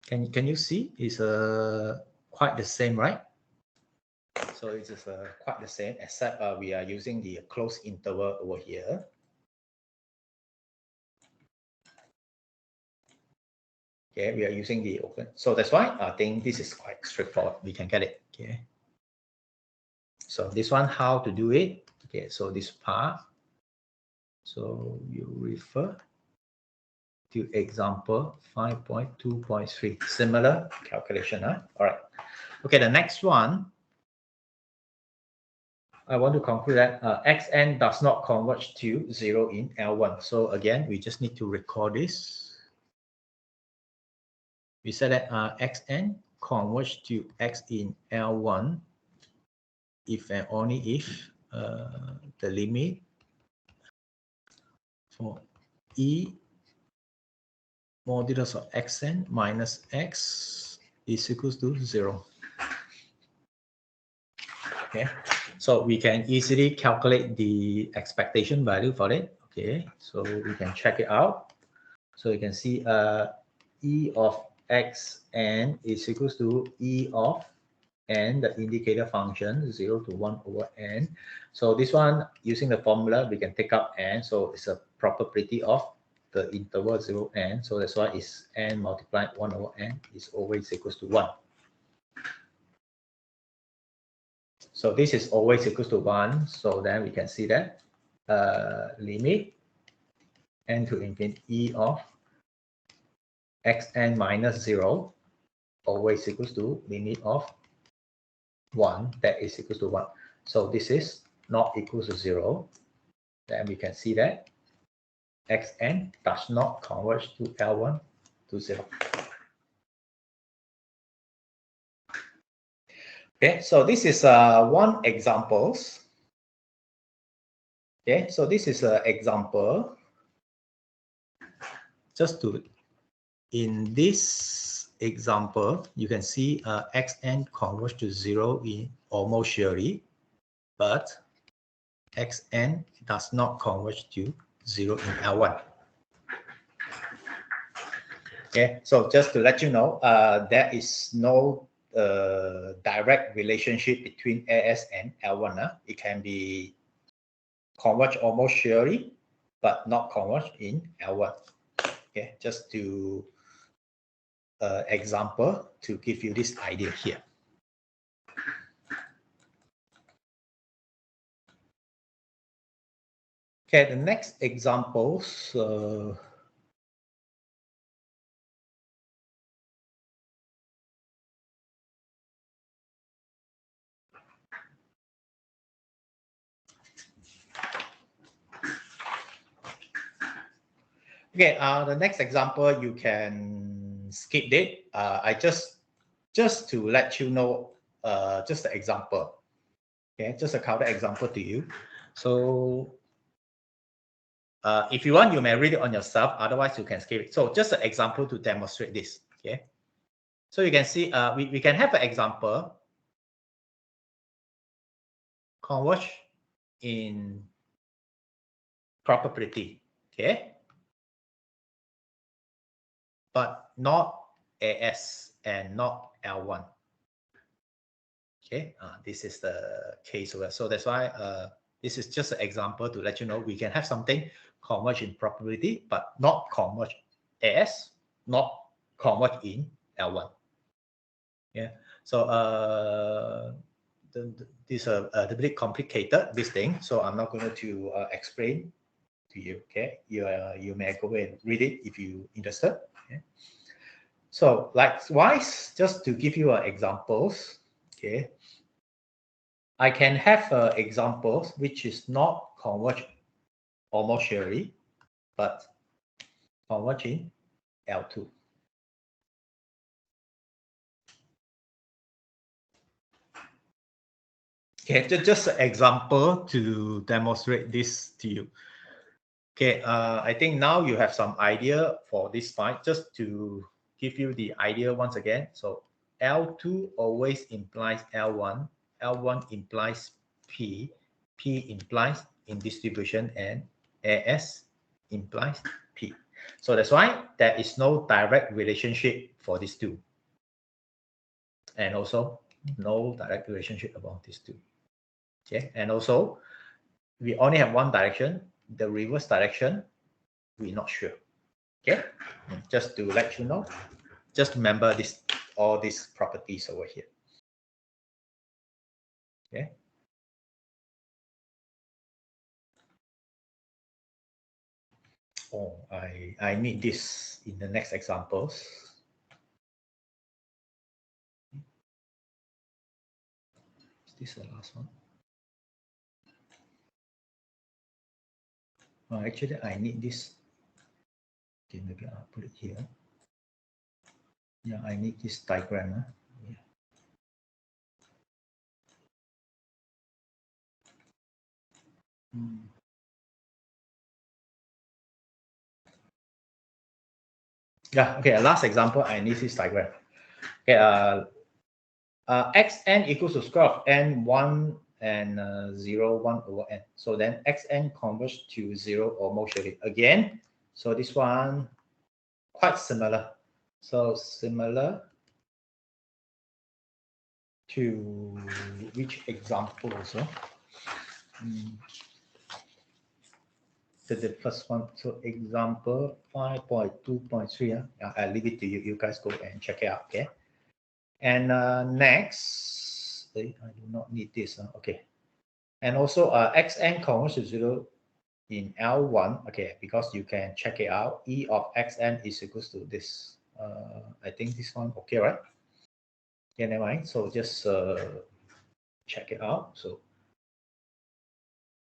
Can you see? It's quite the same, right? So it is quite the same, except we are using the closed interval over here. Okay, we are using the open. So that's why I think this is quite straightforward. We can get it. Okay. So this one, how to do it? Okay, so this part. So you refer to example 5.2.3. Similar calculation. All right. Okay, the next one. I want to conclude that xn does not converge to 0 in L1. So again, we just need to record this. We said that xn converge to x in L1 if and only if the limit for e modulus of xn minus x is equals to 0. Okay, so we can easily calculate the expectation value for it. Okay, so we can check it out. So you can see e of xn is equals to e of n, the indicator function, 0 to 1 over n. So this one, using the formula, we can take up n. So it's a probability of the interval 0 n. So that's why it's n multiplied 1 over n is always equals to 1. So this is always equals to 1. So then we can see that limit n to infinity e of xn minus 0 always equals to limit of 1 that is equals to 1. So this is not equals to 0. Then we can see that xn does not converge to L1 to 0. Okay, so this is one examples. Okay, so this is an example. Just to, in this example, you can see xn converge to 0 in almost surely, but xn does not converge to 0 in L1. Okay, so just to let you know, there is no direct relationship between AS and L1. It can be converge almost surely, but not converge in L1. Okay, just to example to give you this idea here. Okay, the next examples. Okay, the next example you can skip it. I just to let you know, just the example. Okay, just a counter example to you. So if you want, you may read it on yourself. Otherwise, you can skip it. So just an example to demonstrate this. Okay, so you can see we can have an example converge in probability. Okay, but not AS and not L1. Okay, this is the case. So that's why this is just an example to let you know we can have something converge in probability, but not converge AS, not converge in L1. Yeah, so this is a bit complicated, this thing, so I'm not going to explain to you. Okay, you may go and read it if you're interested. Okay? So likewise, just to give you examples, okay, I can have examples which is not converge almost surely, but converge in L2. Okay, just an example to demonstrate this to you. Okay, I think now you have some idea for this slide. Just to give you the idea once again. So L2 always implies L1. L1 implies P. P implies in distribution, and AS implies P. So that's why there is no direct relationship for these two. And also no direct relationship about these two. Okay, and also we only have one direction, the reverse direction, we're not sure. Okay, just to let you know, just remember this, all these properties over here. Okay. Oh, I need this in the next examples. Is this the last one? Oh, actually, I need this. Okay, maybe I'll put it here. Yeah, I need this diagram. Yeah. Yeah, okay, last example, I need this diagram. Okay, xn equals to square of n 1 and 0, 1 over n. So then xn converges to 0 or more surely. Again, so this one quite similar. So similar to which example also? So the first one, so example 5.2.3. I'll leave it to you. You guys go and check it out. Okay. And next, I do not need this. Okay. And also xn converges to 0 in L1. Okay, because you can check it out. E of xn is equals to this. I think this one okay, right? Yeah, never mind. So just check it out. So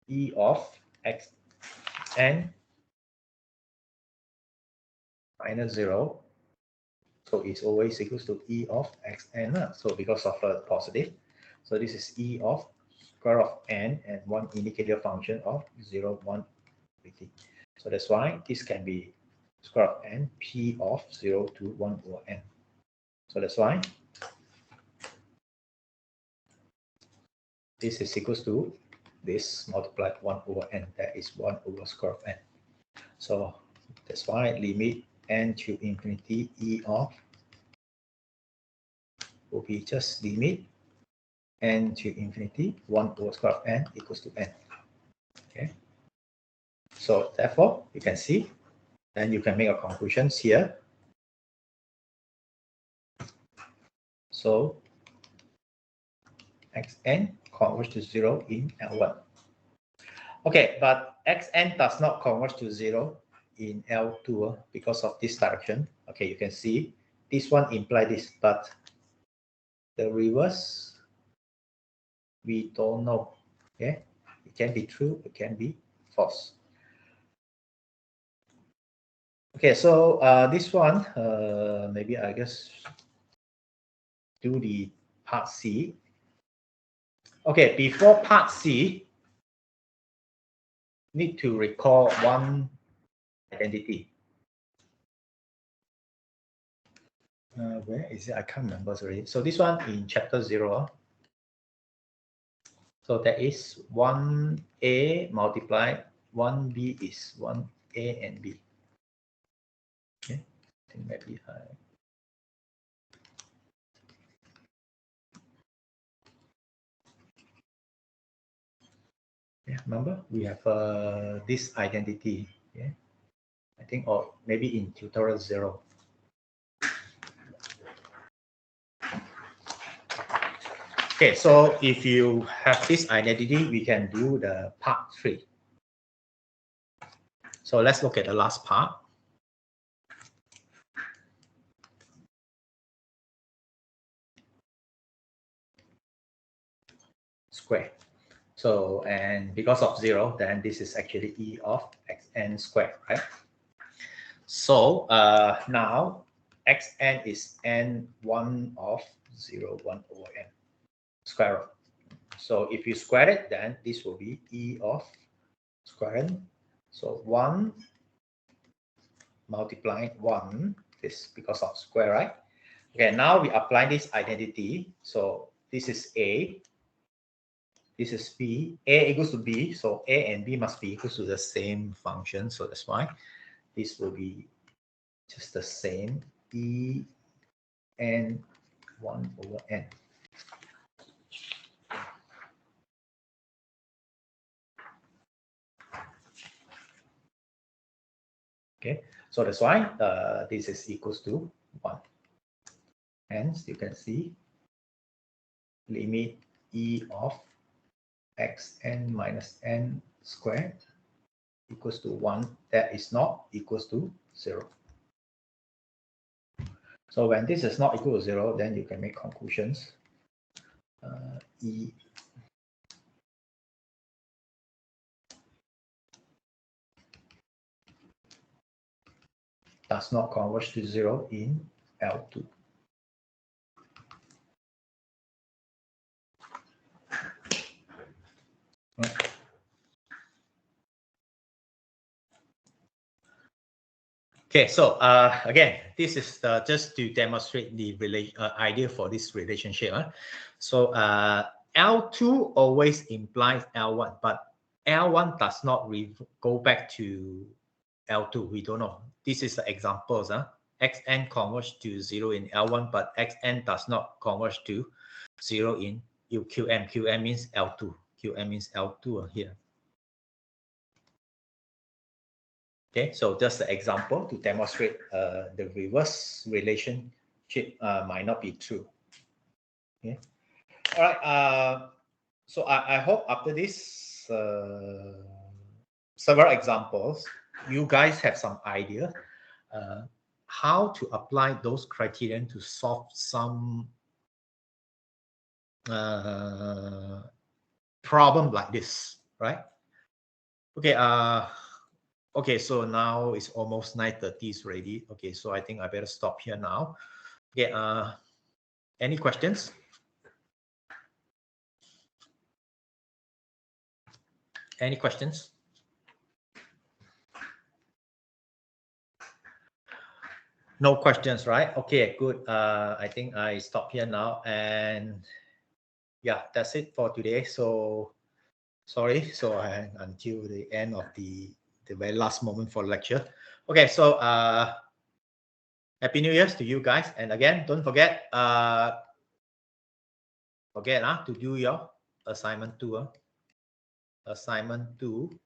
E of xn minus 0. So it's always equals to E of xn. So because of a positive. So this is E of square of n and one indicator function of 0, 1, 3. So that's why this can be square of n, P of 0 to 1 over n. So that's why this is equals to this multiplied 1 over n. That is 1 over square of n. So that's why limit n to infinity E of will be just limit n to infinity 1 over square of n equals to n. Okay. So therefore, you can see, then you can make a conclusion here. So xn converges to 0 in L1. Okay, but xn does not converge to 0 in L2 because of this direction. Okay, you can see this one implies this, but the reverse, we don't know. Okay, it can be true, it can be false. Okay, so this one, maybe I guess do the part C. Okay, before part C, need to recall one identity. Where is it? I can't remember, sorry. So this one in chapter 0. So that is 1a multiplied 1b is 1a and b. Okay, I think maybe yeah, remember we have this identity. Yeah, I think, or maybe in tutorial 0. Okay, so if you have this identity, we can do the part 3. So let's look at the last part. Square. So, and because of 0, then this is actually E of xn squared, right? So now xn is n1 of 0, 1 over n square root. So if you square it, then this will be E of square n. So 1 multiplying 1, this because of square, right? Okay, now we apply this identity. So this is A, this is B. A equals to B, so A and B must be equal to the same function. So that's why this will be just the same, E n 1 over n. Okay, so that's why this is equals to 1. Hence, you can see limit E of xn minus n squared equals to 1. That is not equals to 0. So when this is not equal to 0, then you can make conclusions. E does not converge to 0 in L2. Okay, so again, this is just to demonstrate the idea for this relationship. So L2 always implies L1, but L1 does not go back to L2. We don't know. This is the examples. Xn converge to 0 in L1, but Xn does not converge to 0 in Qm. Qm means L2. Qm means L2 here. Okay, so just an example to demonstrate the reverse relationship might not be true. Okay, all right. So I hope after this several examples, you guys have some idea how to apply those criterion to solve some problem like this, right? Okay. Okay, so now it's almost 9:30 already. Okay, so I think I better stop here now. Okay, any questions? Any questions? No questions, right? Okay, good. I think I stop here now, and yeah, that's it for today. So sorry, so until the end of the very last moment for lecture. Okay, so Happy New Year's to you guys, and again, don't forget to do your assignment 2. Assignment 2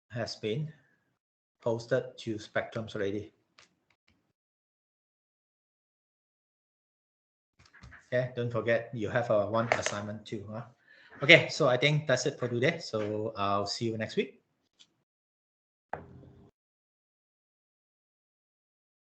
has been posted to Spectrums already. Okay, don't forget you have one assignment 2. Okay, so I think that's it for today. So I'll see you next week.